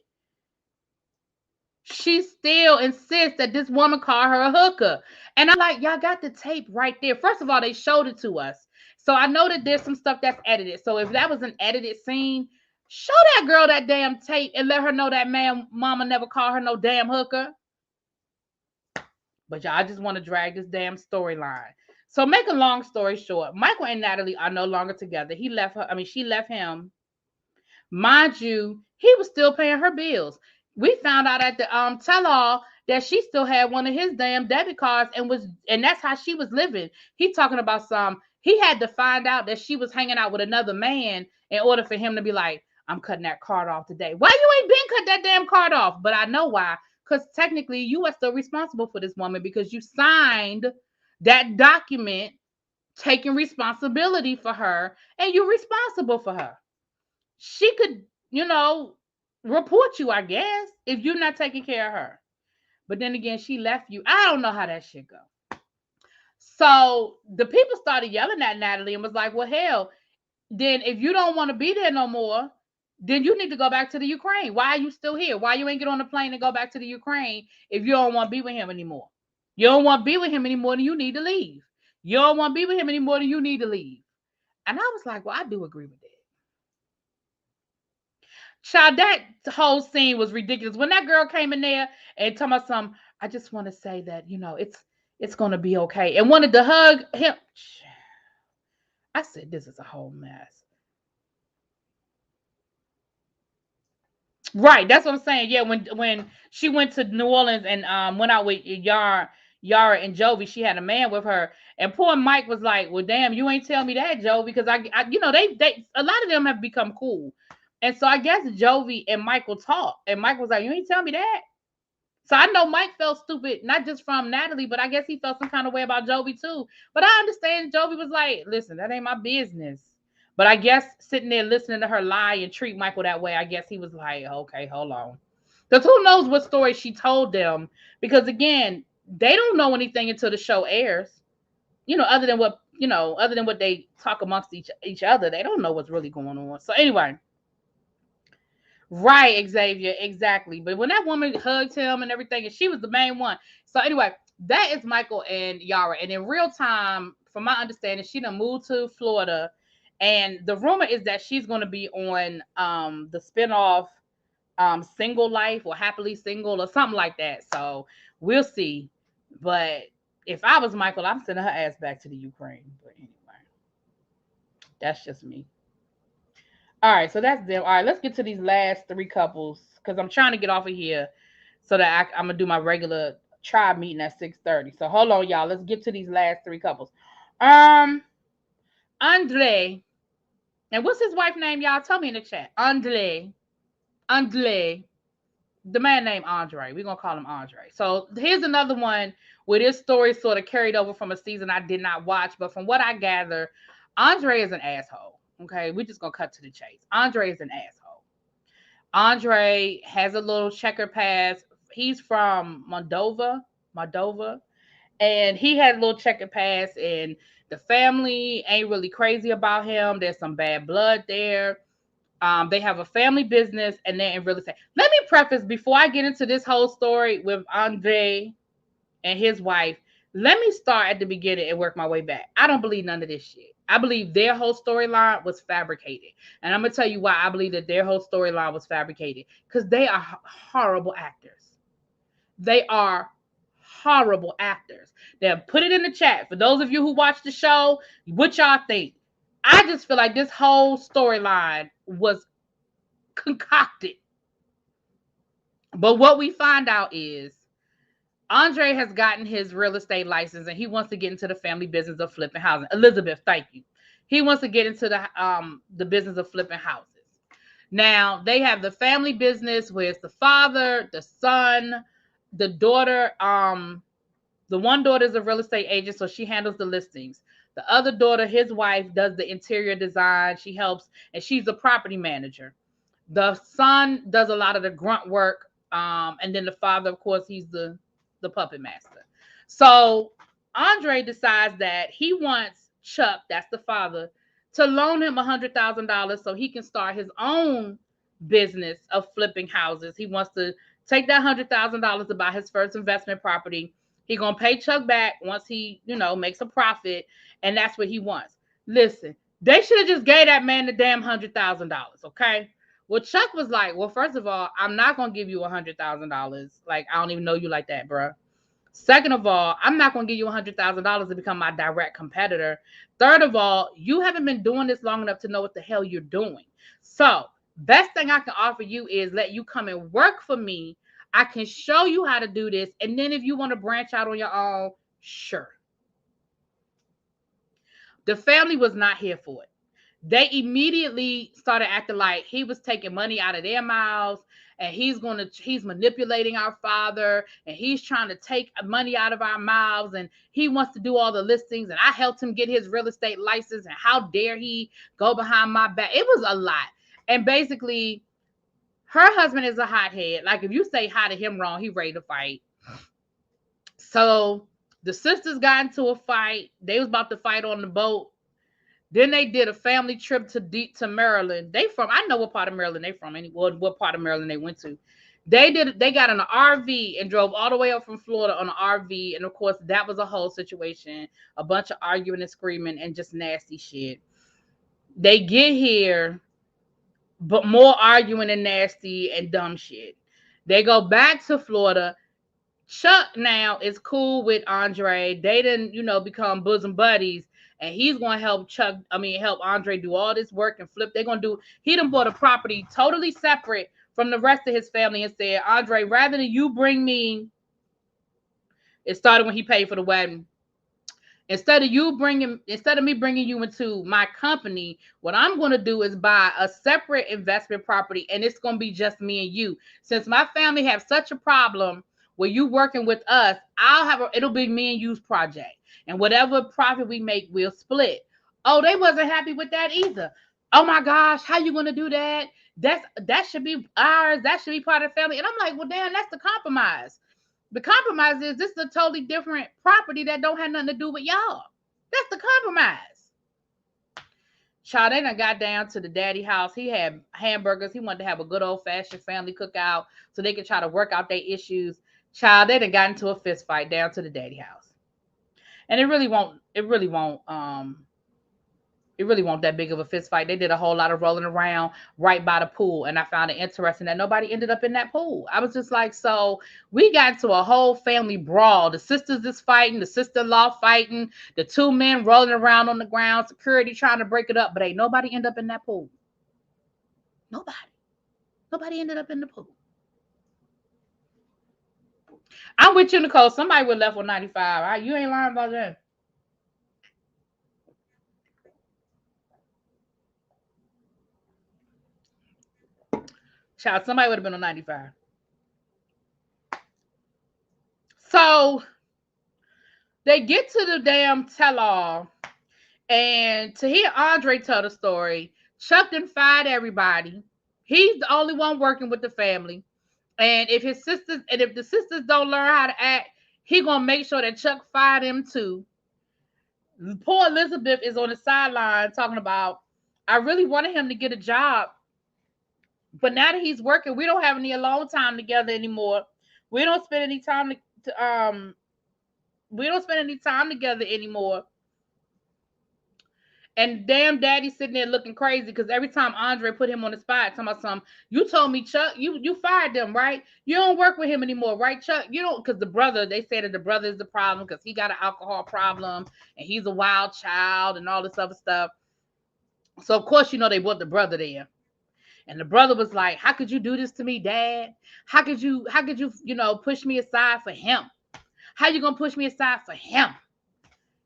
She still insists that this woman called her a hooker. And I'm like, y'all got the tape right there. First of all, they showed it to us. So I know that there's some stuff that's edited. So if that was an edited scene, show that girl that damn tape and let her know that mama never called her no damn hooker. But y'all just want to drag this damn storyline. So make a long story short, Michael and Natalie are no longer together. He left her. I mean, she left him. Mind you, he was still paying her bills. We found out at the tell-all that she still had one of his damn debit cards and that's how she was living. He talking about he had to find out that she was hanging out with another man in order for him to be like, I'm cutting that card off today. Why you ain't been cut that damn card off? But I know why. Because technically you are still responsible for this woman because you signed that document taking responsibility for her and you're responsible for her. She could, report you, I guess, if you're not taking care of her. But then again, she left you. I don't know how that shit go. So the people started yelling at Natalie and was like, well, hell, then if you don't want to be there no more, then you need to go back to the Ukraine. Why are you still here? Why you ain't get on the plane and go back to the Ukraine if you don't want to be with him anymore? You don't want to be with him anymore, then you need to leave. You don't want to be with him anymore, then you need to leave. And I was like, well, I do agree with that. Child, that whole scene was ridiculous. When that girl came in there and told me I just want to say that, it's going to be okay. And wanted to hug him. I said, this is a whole mess. Right. That's what I'm saying. Yeah. When she went to New Orleans and went out with Yara and Jovi, she had a man with her. And poor Mike was like, well, damn, you ain't tell me that, Joe, because I they a lot of them have become cool. And so I guess Jovi and Michael talked. And Mike was like, you ain't tell me that. So I know Mike felt stupid, not just from Natalie, but I guess he felt some kind of way about Jovi too. But I understand Jovi was like, listen, that ain't my business. But I guess sitting there listening to her lie and treat Michael that way, I guess he was like, okay, hold on. Because who knows what story she told them. Because again, they don't know anything until the show airs. Other than what they talk amongst each other. They don't know what's really going on. So anyway. Right, Xavier, exactly. But when that woman hugged him and everything, and she was the main one. So anyway, that is Michael and Yara. And in real time, from my understanding, she done moved to Florida. And the rumor is that she's going to be on the spinoff Single Life or Happily Single or something like that. So we'll see. But if I was Michael, I'm sending her ass back to the Ukraine. But anyway, that's just me. All right, so that's them. All right, let's get to these last three couples because I'm trying to get off of here so that I'm gonna do my regular tribe meeting at 6:30. So hold on, y'all. Let's get to these last three couples. Andre, and what's his wife name, y'all? Tell me in the chat. Andre, the man named Andre. We're gonna call him Andre. So here's another one where this story sort of carried over from a season I did not watch, but from what I gather, Andre is an asshole. Okay, we're just gonna cut to the chase. Andre is an asshole. Andre has a little checker pass. He's from Moldova, and he had a little checker pass, and the family ain't really crazy about him. There's some bad blood there. They have a family business, and they're in real estate. Let me preface before I get into this whole story with Andre and his wife. Let me start at the beginning and work my way back. I don't believe none of this shit. I believe their whole storyline was fabricated. And I'm going to tell you why I believe that their whole storyline was fabricated. Because they are horrible actors. They are horrible actors. Now, put it in the chat. For those of you who watch the show, what y'all think? I just feel like this whole storyline was concocted. But what we find out is Andre has gotten his real estate license and he wants to get into the family business of flipping housing. Elizabeth, thank you. He wants to get into the business of flipping houses. Now, they have the family business where it's the father, the son, the daughter. The one daughter is a real estate agent, so she handles the listings. The other daughter, his wife, does the interior design. She helps, and she's a property manager. The son does a lot of the grunt work. And then the father, of course, he's the puppet master. So Andre decides that he wants Chuck, that's the father, to loan him $100,000 so he can start his own business of flipping houses. He wants to take that $100,000 to buy his first investment property. He gonna pay Chuck back once he, makes a profit, and that's what he wants. Listen, they should have just gave that man the damn $100,000, okay? Well, Chuck was like, well, first of all, I'm not gonna give you $100,000. Like, I don't even know you like that, bro. Second of all, I'm not going to give you $100,000 to become my direct competitor. Third of all, you haven't been doing this long enough to know what the hell you're doing. So, best thing I can offer you is let you come and work for me. I can show you how to do this. And then if you want to branch out on your own, sure. The family was not here for it. They immediately started acting like he was taking money out of their mouths, and he's manipulating our father, and he's trying to take money out of our mouths, and he wants to do all the listings, and I helped him get his real estate license, and how dare he go behind my back. It was a lot. And basically, her husband is a hothead. Like, if you say hi to him wrong, he ready to fight. So the sisters got into a fight. They was about to fight on the boat. Then they did a family trip to Maryland. I know what part of Maryland they from, what part of Maryland they went to. They got in an RV and drove all the way up from Florida on an RV. And of course, that was a whole situation. A bunch of arguing and screaming and just nasty shit. They get here, but more arguing and nasty and dumb shit. They go back to Florida. Chuck now is cool with Andre. They didn't, become bosom buddies. And he's going to help help Andre do all this work and flip. He done bought a property totally separate from the rest of his family and said, Andre, rather than you bring me, it started when he paid for the wedding. Instead of me bringing you into my company, what I'm going to do is buy a separate investment property, and it's going to be just me and you. Since my family have such a problem where you working with us, it'll be me and you's project. And whatever profit we make, we'll split. Oh, they wasn't happy with that either. Oh my gosh, how you going to do that? That should be ours. That should be part of the family. And I'm like, well, damn, that's the compromise. The compromise is this is a totally different property that don't have nothing to do with y'all. That's the compromise. Child, they done got down to the daddy house. He had hamburgers. He wanted to have a good old-fashioned family cookout so they could try to work out their issues. Child, they done got into a fist fight down to the daddy house. And it really won't that big of a fist fight. They did a whole lot of rolling around right by the pool. And I found it interesting that nobody ended up in that pool. I was just like, so we got to a whole family brawl. The sisters is fighting, the sister-in-law fighting, the two men rolling around on the ground, security trying to break it up, but ain't nobody end up in that pool. Nobody ended up in the pool. I'm with you, Nicole. Somebody would left with 95. Right? You ain't lying about that. Child, somebody would have been on 95. So they get to the damn tell-all, and to hear Andre tell the story, Chuck done fired everybody. He's the only one working with the family. And if the sisters don't learn how to act, he gonna make sure that Chuck fired him too. Poor Elizabeth is on the sideline talking about, I really wanted him to get a job, but now that he's working, we don't have any alone time together anymore. We don't spend any time together anymore. And damn daddy's sitting there looking crazy because every time Andre put him on the spot, talking about something, you told me, Chuck, you fired them, right? You don't work with him anymore, right, Chuck? You don't, because they say that the brother is the problem because he got an alcohol problem and he's a wild child and all this other stuff. So, of course, they brought the brother there. And the brother was like, how could you do this to me, Dad? How could you, push me aside for him? How you going to push me aside for him?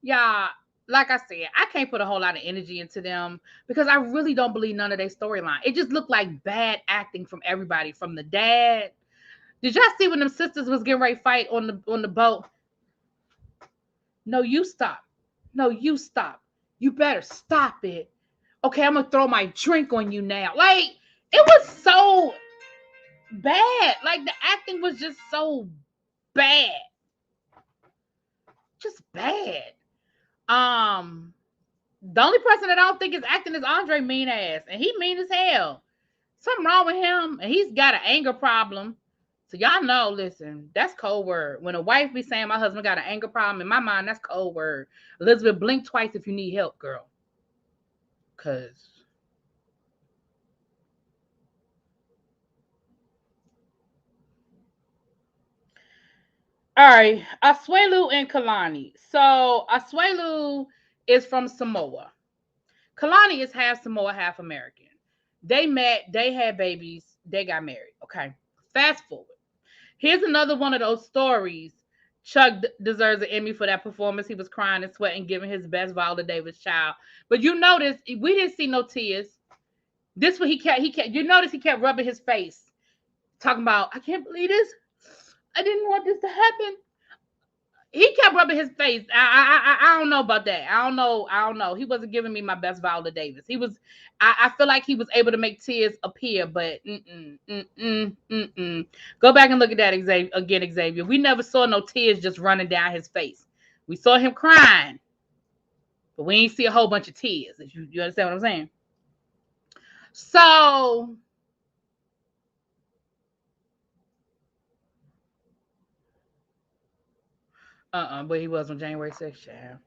Y'all, like I said, I can't put a whole lot of energy into them because I really don't believe none of their storyline. It just looked like bad acting from everybody, from the dad. Did y'all see when them sisters was getting ready to fight on the boat? No, you stop. No, you stop. You better stop it. Okay, I'm going to throw my drink on you now. Like, it was so bad. Like, the acting was just so bad. Just bad. The only person that I don't think is acting is Andre mean ass, and he mean as hell. Something wrong with him, and he's got an anger problem. So y'all know, listen, that's code word. When a wife be saying my husband got an anger problem, in my mind, that's code word. Elizabeth, blink twice if you need help, girl. Cause all right, Asuelu and Kalani. So Asuelu is from Samoa. Kalani is half Samoa, half American. They met, they had babies, they got married. Okay. Fast forward. Here's another one of those stories. Chuck deserves an Emmy for that performance. He was crying and sweating, giving his best Viola Davis child. But you notice we didn't see no tears. This one he kept. You notice he kept rubbing his face, talking about, I can't believe this. I didn't want this to happen. He kept rubbing his face. I don't know about that. I don't know. He wasn't giving me my best Viola Davis. He was. I feel like he was able to make tears appear, but Go back and look at that Xavier. We never saw no tears just running down his face. We saw him crying, but we ain't see a whole bunch of tears. You understand what I'm saying? So. But he was on January 6th, yeah.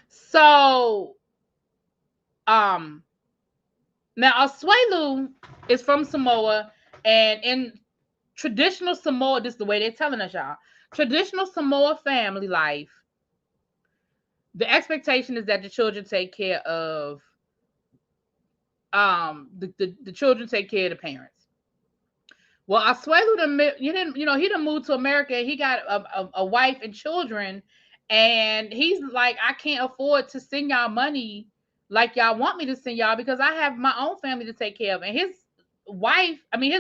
So, now Asuelu is from Samoa, and in traditional Samoa, this is the way they're telling us, y'all. Traditional Samoa family life, the expectation is that the children take care of, the children take care of the parents. Well, Asuelu, he done moved to America. He got a wife and children, and he's like, I can't afford to send y'all money like y'all want me to send y'all because I have my own family to take care of. And his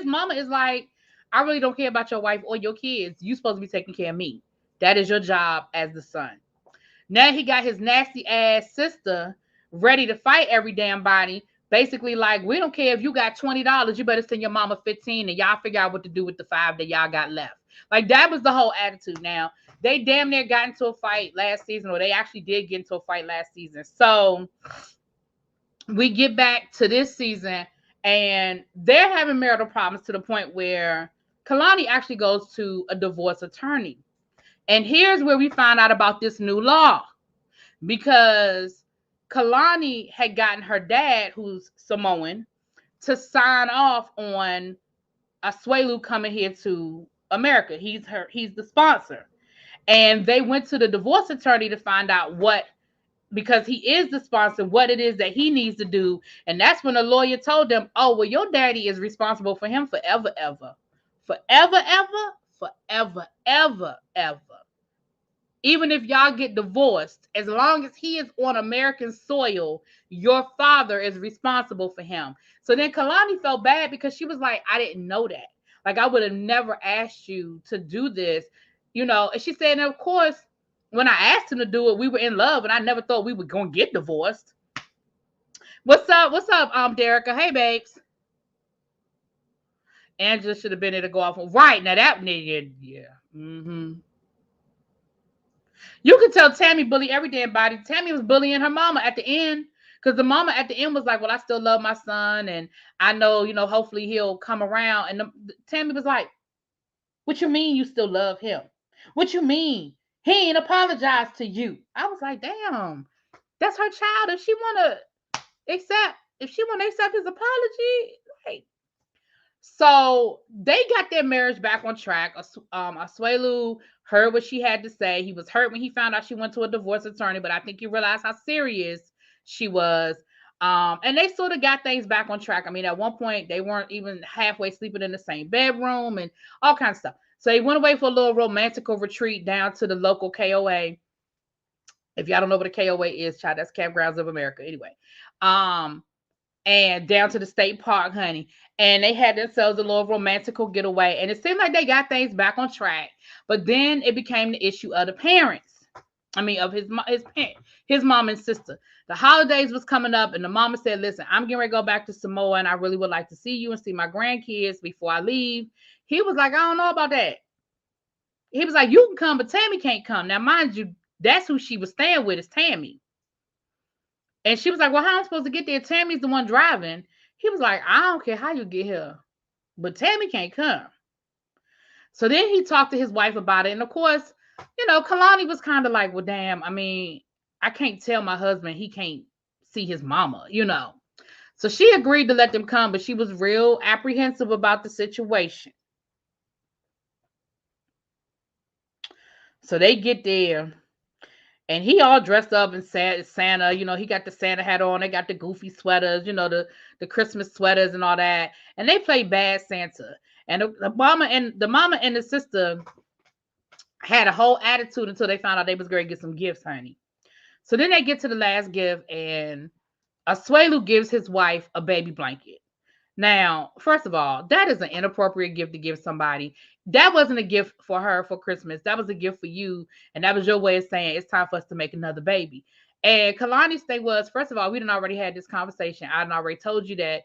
mama is like, I really don't care about your wife or your kids. You supposed to be taking care of me. That is your job as the son. Now he got his nasty ass sister ready to fight every damn body. Basically, like, we don't care if you got $20, you better send your mama 15 and y'all figure out what to do with the 5 that y'all got left. Like, that was the whole attitude. Now, they damn near got into a fight last season, or they actually did get into a fight last season. So we get back to this season, and they're having marital problems to the point where Kalani actually goes to a divorce attorney. And here's where we find out about this new law, because Kalani had gotten her dad, who's Samoan, to sign off on Asuelu coming here to America. He's the sponsor. And they went to the divorce attorney to find out because he is the sponsor, what it is that he needs to do. And that's when the lawyer told them, oh, well, your daddy is responsible for him forever, ever. Forever, ever, forever, ever, ever. Even if y'all get divorced, as long as he is on American soil, your father is responsible for him. So then Kalani felt bad because she was like, I didn't know that. Like, I would have never asked you to do this, And she said, and of course, when I asked him to do it, we were in love, and I never thought we were going to get divorced. What's up? What's up, Derica? Hey, babes. Angela should have been there to go off on. Right, now that nigga, yeah. Mm-hmm. You could tell Tammy bullied every damn body. Tammy was bullying her mama at the end, because the mama at the end was like, well, I still love my son, and I know, hopefully he'll come around. And Tammy was like, what you mean you still love him? What you mean? He ain't apologized to you. I was like, damn, that's her child. If she want to accept his apology, like. So they got their marriage back on track. Asuelu heard what she had to say. He was hurt when he found out she went to a divorce attorney, but I think he realized how serious she was. And they sort of got things back on track. I mean, at one point, they weren't even halfway sleeping in the same bedroom and all kinds of stuff. So he went away for a little romantical retreat down to the local KOA. If y'all don't know what a KOA is, child, that's Campgrounds of America. Anyway, and down to the state park, honey. And they had themselves a little romantical getaway. And it seemed like they got things back on track. But then it became the issue of the parents. I mean, of his mom and sister. The holidays was coming up, and the mama said, listen, I'm getting ready to go back to Samoa, and I really would like to see you and see my grandkids before I leave. He was like, I don't know about that. He was like, you can come, but Tammy can't come. Now, mind you, That's who she was staying with, is Tammy. And she was like, well, how am I supposed to get there? Tammy's the one driving. He was like, I don't care how you get here, but Tammy can't come. So then he talked to his wife about it. And of course, Kalani was kind of like, well, damn, I mean, I can't tell my husband he can't see his mama, So she agreed to let them come, but she was real apprehensive about the situation. So they get there, and he all dressed up in Santa. He got the Santa hat on. They got the goofy sweaters, the Christmas sweaters and all that. And they play bad Santa. And the mama and the sister had a whole attitude until they found out they was going to get some gifts, honey. So then they get to the last gift, and Asuelu gives his wife a baby blanket. Now, first of all, that is an inappropriate gift to give somebody. That wasn't a gift for her for Christmas. That was a gift for you, and that was your way of saying it's time for us to make another baby. And Kalani's thing was, first of all, we done already had this conversation. I done already told you that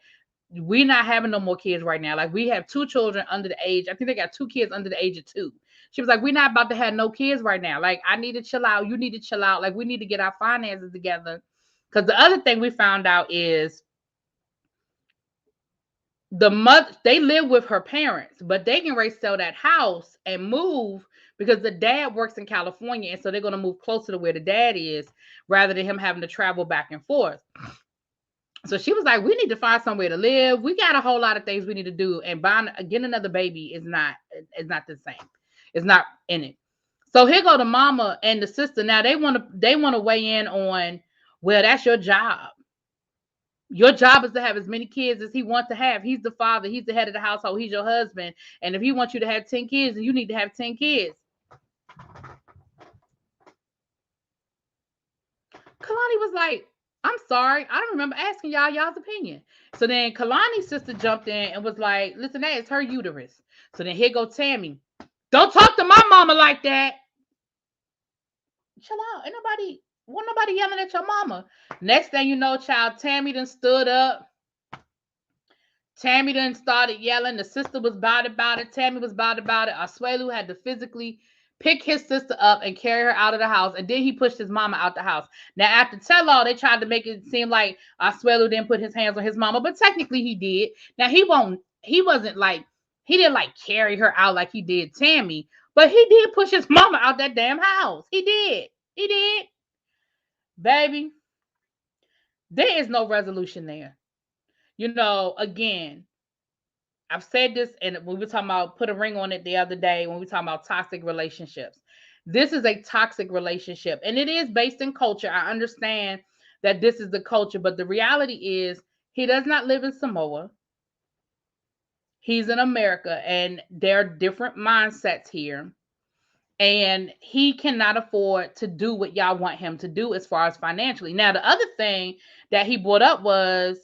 we're not having no more kids right now. Like, we have 2 children under the age. I think they got 2 kids under the age of 2. She was like, we're not about to have no kids right now. Like, I need to chill out. You need to chill out. Like, we need to get our finances together. Because the other thing we found out is the mother, they live with her parents, but they can ready to sell that house and move because the dad works in California. And so they're going to move closer to where the dad is rather than him having to travel back and forth. So she was like, we need to find somewhere to live. We got a whole lot of things we need to do. And getting another baby is not the same. It's not in it. So here go the mama and the sister. Now they want to weigh in on, well, that's your job. Your job is to have as many kids as he wants to have. He's the father. He's the head of the household. He's your husband. And if he wants you to have 10 kids, then you need to have 10 kids. Kalani was like, I'm sorry. I don't remember asking y'all's opinion. So then Kalani's sister jumped in and was like, listen, that is her uterus. So then here go Tammy. Don't talk to my mama like that. Chill out. Ain't nobody yelling at your mama. Next thing you know, child, Tammy done stood up. Tammy done started yelling. The sister was bad about it. Tammy was bad about it. Asuelu had to physically pick his sister up and carry her out of the house. And then he pushed his mama out the house. Now, after tell-all, they tried to make it seem like Asuelu didn't put his hands on his mama, but technically he did. Now, he didn't like carry her out like he did Tammy, but he did push his mama out that damn house. He did. Baby, there is no resolution there. Again, I've said this, and we were talking about, put a ring on it the other day when we were talking about toxic relationships. This is a toxic relationship, and it is based in culture. I understand that this is the culture, but the reality is he does not live in Samoa. He's in America, and there are different mindsets here. And he cannot afford to do what y'all want him to do as far as financially. Now, the other thing that he brought up was,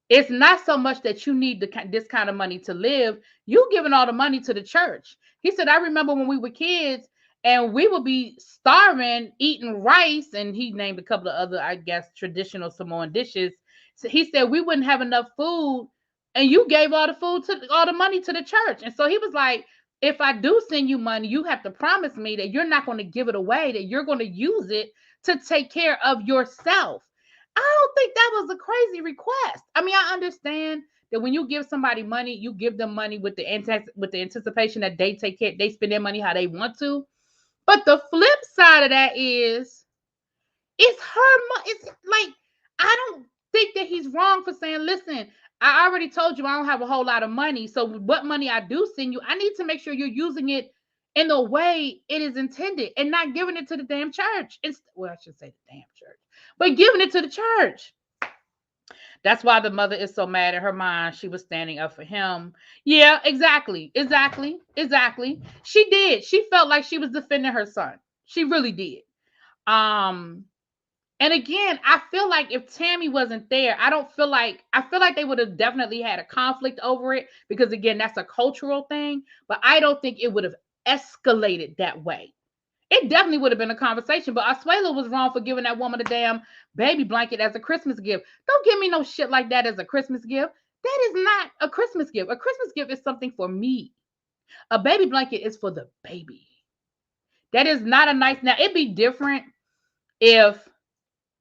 it's not so much that you need this kind of money to live. You giving all the money to the church. He said, I remember when we were kids and we would be starving, eating rice. And he named a couple of other, I guess, traditional Samoan dishes. So he said we wouldn't have enough food. And you gave all the money to the church. And so he was like, if I do send you money, you have to promise me that you're not going to give it away, that you're going to use it to take care of yourself. I don't think that was a crazy request. I mean, I understand that when you give somebody money, you give them money with the anticipation that they spend their money how they want to. But the flip side of that is, it's her money. It's like, I don't think that he's wrong for saying, listen, I already told you I don't have a whole lot of money. So what money I do send you, I need to make sure you're using it in the way it is intended and not giving it to the damn church. I should say the damn church, but giving it to the church. That's why the mother is so mad. In her mind, she was standing up for him. Yeah, exactly. She did. She felt like she was defending her son. She really did. And again, I feel like if Tammy wasn't there, I feel like they would have definitely had a conflict over it, because again, that's a cultural thing, but I don't think it would have escalated that way. It definitely would have been a conversation, but Asuelu was wrong for giving that woman a damn baby blanket as a Christmas gift. Don't give me no shit like that as a Christmas gift. That is not a Christmas gift. A Christmas gift is something for me. A baby blanket is for the baby. That is not a nice. Now, it'd be different if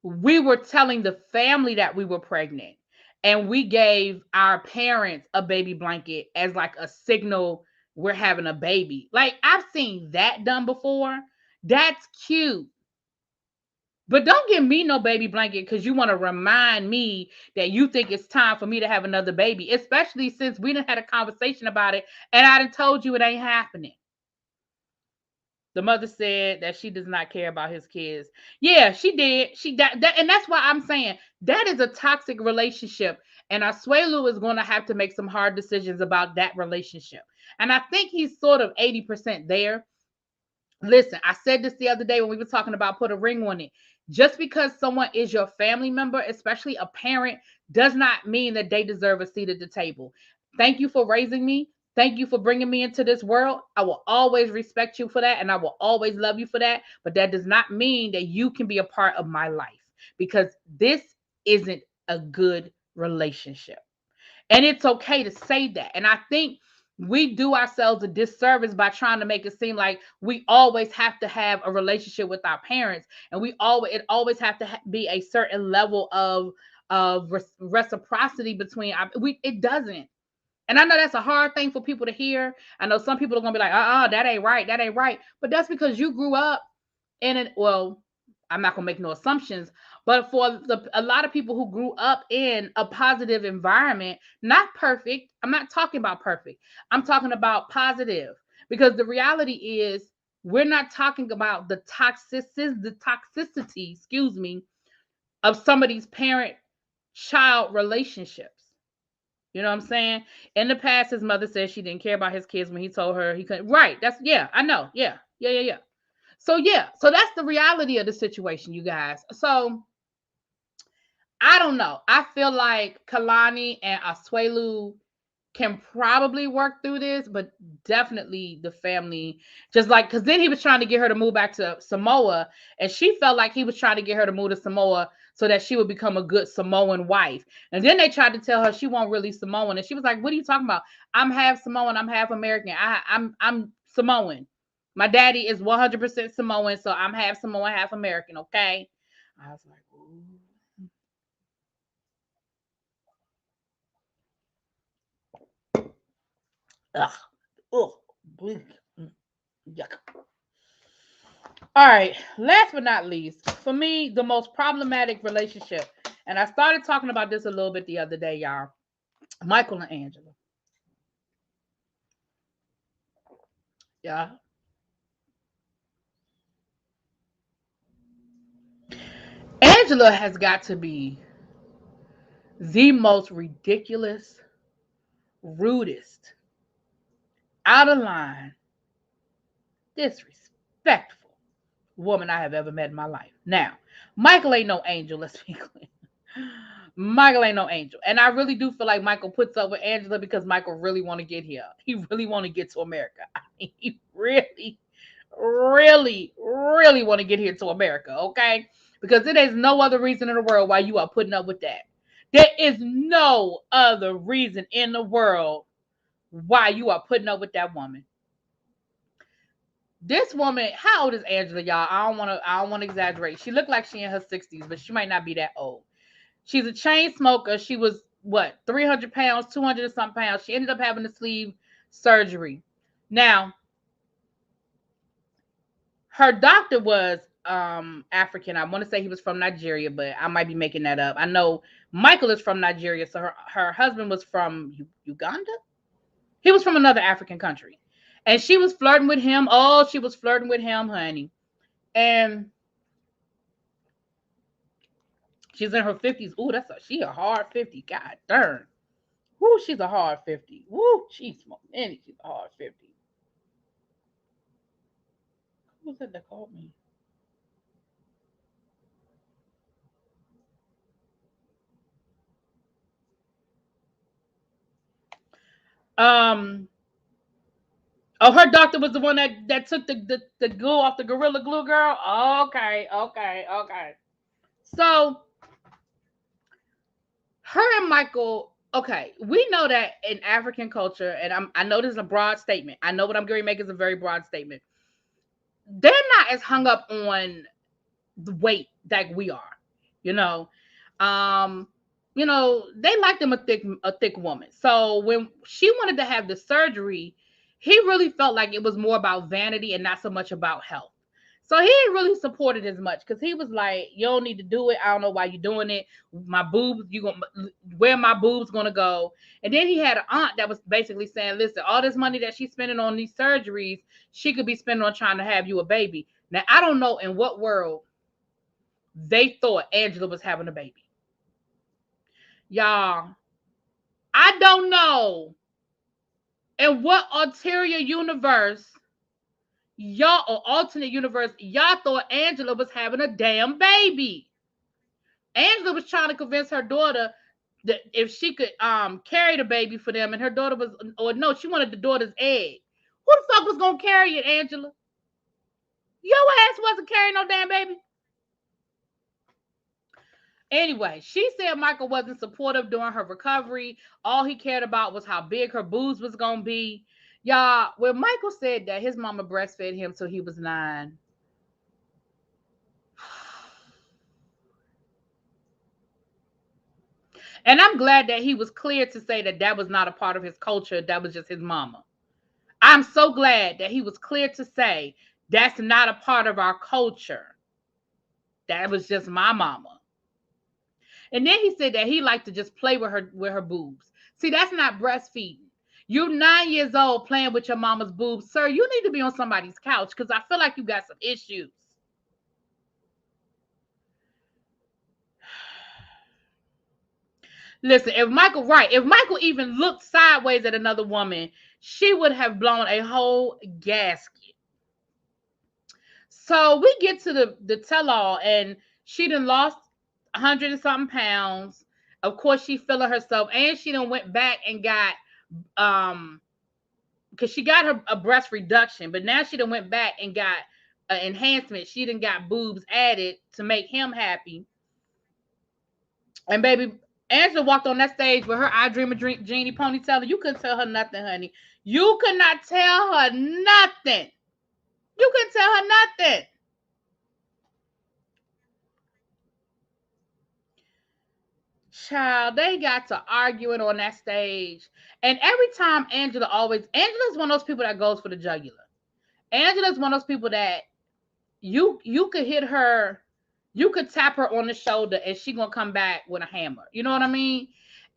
we were telling the family that we were pregnant and we gave our parents a baby blanket as like a signal we're having a baby. Like, I've seen that done before. That's cute. But don't give me no baby blanket because you want to remind me that you think it's time for me to have another baby, especially since we done had a conversation about it and I done told you it ain't happening. The mother said that she does not care about his kids. Yeah, she did. She that and that's why I'm saying that is a toxic relationship. And Asuelu is going to have to make some hard decisions about that relationship. And I think he's sort of 80% there. Listen, I said this the other day when we were talking about put a ring on it. Just because someone is your family member, especially a parent, does not mean that they deserve a seat at the table. Thank you for raising me. Thank you for bringing me into this world. I will always respect you for that and I will always love you for that. But that does not mean that you can be a part of my life because this isn't a good relationship. And it's okay to say that. And I think we do ourselves a disservice by trying to make it seem like we always have to have a relationship with our parents, and it always have to be a certain level of reciprocity between it doesn't. And I know that's a hard thing for people to hear. I know some people are gonna be like, that ain't right, that ain't right. But that's because you grew up in it. Well, I'm not gonna make no assumptions, but for a lot of people who grew up in a positive environment, not perfect. I'm not talking about perfect. I'm talking about positive because the reality is we're not talking about the toxicity, excuse me, of some of these parent-child relationships. You know what I'm saying? In the past, his mother said she didn't care about his kids when he told her he couldn't. Right. That's yeah, I know. Yeah. Yeah. So that's the reality of the situation, you guys. So I don't know. I feel like Kalani and Asuelu can probably work through this, but definitely the family, just like, because then he was trying to get her to move back to Samoa, and she felt like he was trying to get her to move to Samoa so that she would become a good Samoan wife. And then they tried to tell her she won't really Samoan, and she was like, "What are you talking about? I'm half Samoan. I'm half American. I'm Samoan. My daddy is 100% Samoan, so I'm half Samoan, half American." Okay. I was like, ooh. Ugh. Oh, yuck. All right. Last but not least, for me, the most problematic relationship, and I started talking about this a little bit the other day, y'all. Michael and Angela. Yeah. Angela has got to be the most ridiculous, rudest, out of line, disrespectful woman I have ever met in my life. Now, Michael ain't no angel, let's be clear. Michael ain't no angel. And I really do feel like Michael puts up with Angela because Michael really want to get here. He really want to get to America. I mean, he really, really want to get here to America, okay? Because there is no other reason in the world why you are putting up with that. There is no other reason in the world why you are putting up with that woman. This woman, how old is Angela, y'all? I don't want to exaggerate. She looked like she in her 60s, but she might not be that old. She's a chain smoker. She was what, 300 pounds, 200 or something pounds. She ended up having a sleeve surgery. Now, her doctor was African. I want to say he was from Nigeria, but I might be making that up. I know Michael is from Nigeria, so her husband was from Uganda. He was from another African country. And she was flirting with him. Oh, she was flirting with him, honey. And she's in her 50s. Ooh, she a hard 50. God darn. Woo, she's a hard 50. Woo, she's a hard 50. Who was it that called me? Um, oh, her doctor was the one that took the glue off the Gorilla Glue girl. Okay. So her and Michael, okay, we know that in African culture, and I know this is a broad statement. I know what I'm going to make is a very broad statement. they're not as hung up on the weight like we are, you know. Um, they like them a thick woman. So when she wanted to have the surgery, he really felt like it was more about vanity and not so much about health. So he didn't really support it as much because he was like, "You don't need to do it. I don't know why you're doing it. My boobs, you gonna where my boobs gonna go?" And then he had an aunt that was basically saying, "Listen, all this money that she's spending on these surgeries, she could be spending on trying to have you a baby." Now I don't know in what world they thought Angela was having a baby. Y'all, I don't know in what ulterior universe y'all or alternate universe y'all thought Angela was having a damn baby. Angela was trying to convince her daughter that if she could carry the baby for them, and her daughter was, or no, she wanted the daughter's egg. Who the fuck was gonna carry it, Angela? Your ass wasn't carrying no damn baby. Anyway, she said Michael wasn't supportive during her recovery. All he cared about was how big her boobs was gonna be. Y'all, when Michael said that his mama breastfed him till he was 9. And I'm glad that he was clear to say that that was not a part of his culture. That was just his mama. I'm so glad that he was clear to say that's not a part of our culture. That was just my mama. And then he said that he liked to just play with her boobs. See, that's not breastfeeding. You're 9 years old playing with your mama's boobs, sir. You need to be on somebody's couch because I feel like you got some issues. Listen, if Michael even looked sideways at another woman, she would have blown a whole gasket. So we get to the tell all, and she done lost 100 and something pounds. Of course, she feeling herself, and she done went back and got because she got her a breast reduction, but now she done went back and got an enhancement. She done got boobs added to make him happy. And baby, Angela walked on that stage with her I Dream a Dream Genie ponytail. And you couldn't tell her nothing, honey. You could not tell her nothing. You couldn't tell her nothing. Child, they got to arguing on that stage. And every time Angela's one of those people that goes for the jugular. Angela's one of those people that you could hit her, you could tap her on the shoulder and she gonna come back with a hammer. You know what I mean?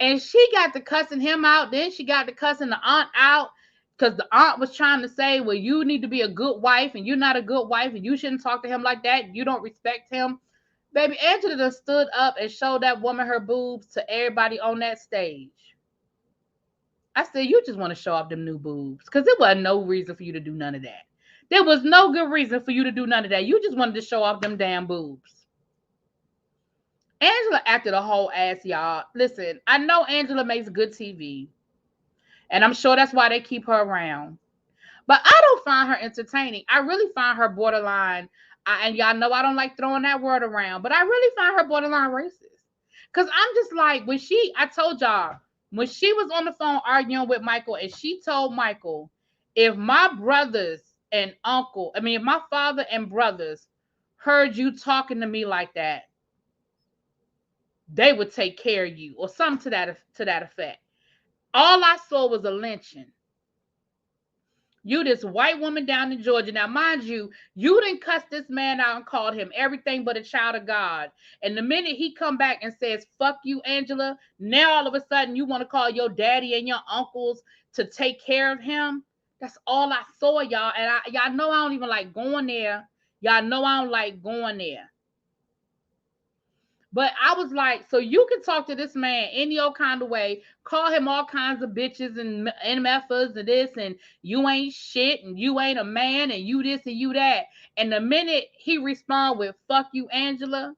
And she got to cussing him out. Then she got to cussing the aunt out because the aunt was trying to say, well, you need to be a good wife and you're not a good wife and you shouldn't talk to him like that. You don't respect him. Baby, Angela done stood up and showed that woman her boobs to everybody on that stage. I said, you just want to show off them new boobs because there was no reason for you to do none of that. There was no good reason for you to do none of that. You just wanted to show off them damn boobs. Angela acted a whole ass, y'all. Listen, I know Angela makes good TV, and I'm sure that's why they keep her around. But I don't find her entertaining. I really find her borderline. And y'all know I don't like throwing that word around, but I really find her borderline racist. Because I'm just like, I told y'all, when she was on the phone arguing with Michael and she told Michael, if my brothers and if my father and brothers heard you talking to me like that, they would take care of you or something to that effect. All I saw was a lynching. You this white woman down in Georgia. Now, mind you, you didn't cuss this man out and called him everything but a child of God. And the minute he come back and says, fuck you, Angela, now all of a sudden you want to call your daddy and your uncles to take care of him. That's all I saw, y'all. And y'all know I don't even like going there. Y'all know I don't like going there. But I was like, so you can talk to this man any old kind of way, call him all kinds of bitches and MFers and this, and you ain't shit, and you ain't a man, and you this and you that. And the minute he respond with "fuck you, Angela,"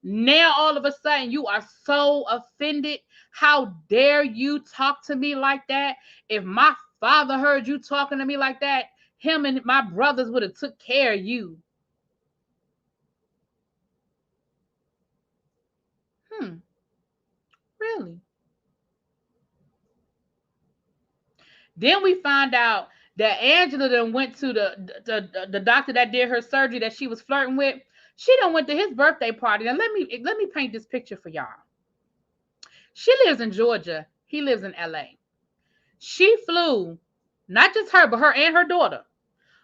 now all of a sudden you are so offended. How dare you talk to me like that? If my father heard you talking to me like that, him and my brothers would have took care of you. Really? Then we find out that Angela then went to the doctor that did her surgery that she was flirting with. She done went to his birthday party. Now let me paint this picture for y'all. She lives in Georgia. He lives in LA. She flew, not just her, but her and her daughter,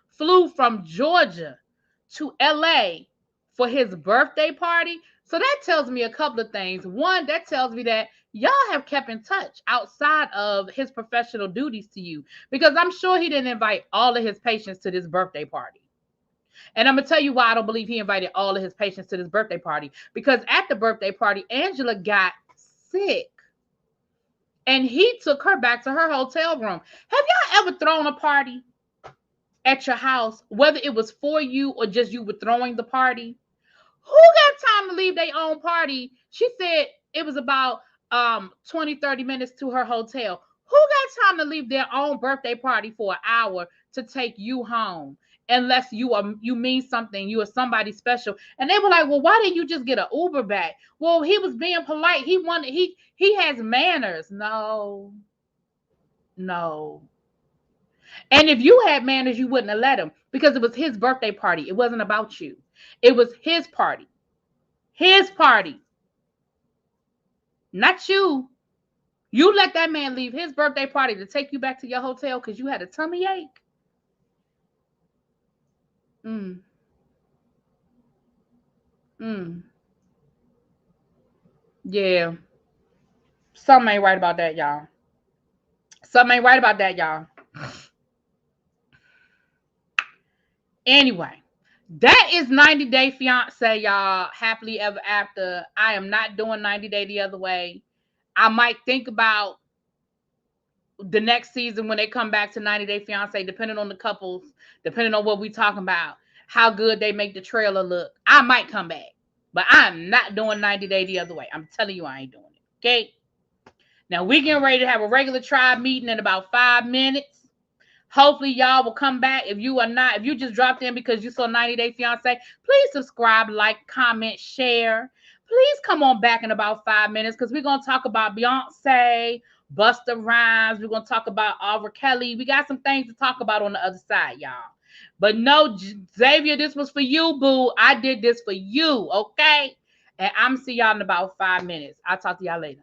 flew from Georgia to LA for his birthday party. So that tells me a couple of things. One, that tells me that y'all have kept in touch outside of his professional duties to you, because I'm sure he didn't invite all of his patients to this birthday party. And I'm going to tell you why I don't believe he invited all of his patients to this birthday party. Because at the birthday party, Angela got sick. And he took her back to her hotel room. Have y'all ever thrown a party at your house, whether it was for you or just you were throwing the party? Who got time to leave their own party? She said it was about 20-30 minutes to her hotel. Who got time to leave their own birthday party for an hour to take you home? Unless you mean something, you are somebody special. And they were like, well, why didn't you just get an Uber back? Well, he was being polite. He has manners. No. And if you had manners, you wouldn't have let him, because it was his birthday party. It wasn't about you. It was his party. His party. Not you. You let that man leave his birthday party to take you back to your hotel because you had a tummy ache. Yeah. Something ain't right about that, y'all. Something ain't right about that, y'all. Anyway, that is 90 Day Fiancé, y'all. Happily Ever After. I am not doing 90 Day the other way. I might think about the next season when they come back to 90 Day Fiancé, depending on the couples, depending on what we talking about, how good they make the trailer look. I might come back, but I'm not doing 90 Day the other way. I'm telling you, I ain't doing it. Okay. Now we getting ready to have a regular tribe meeting in about 5 minutes. Hopefully y'all will come back. If you just dropped in because you saw 90 Day Fiancé, please subscribe, like, comment, share. Please come on back in about 5 minutes, because we're going to talk about Beyonce, Busta Rhymes. We're going to talk about R. Kelly. We got some things to talk about on the other side, y'all. But no, Xavier, this was for you, boo. I did this for you, okay? And I'm see y'all in about 5 minutes. I'll talk to y'all later.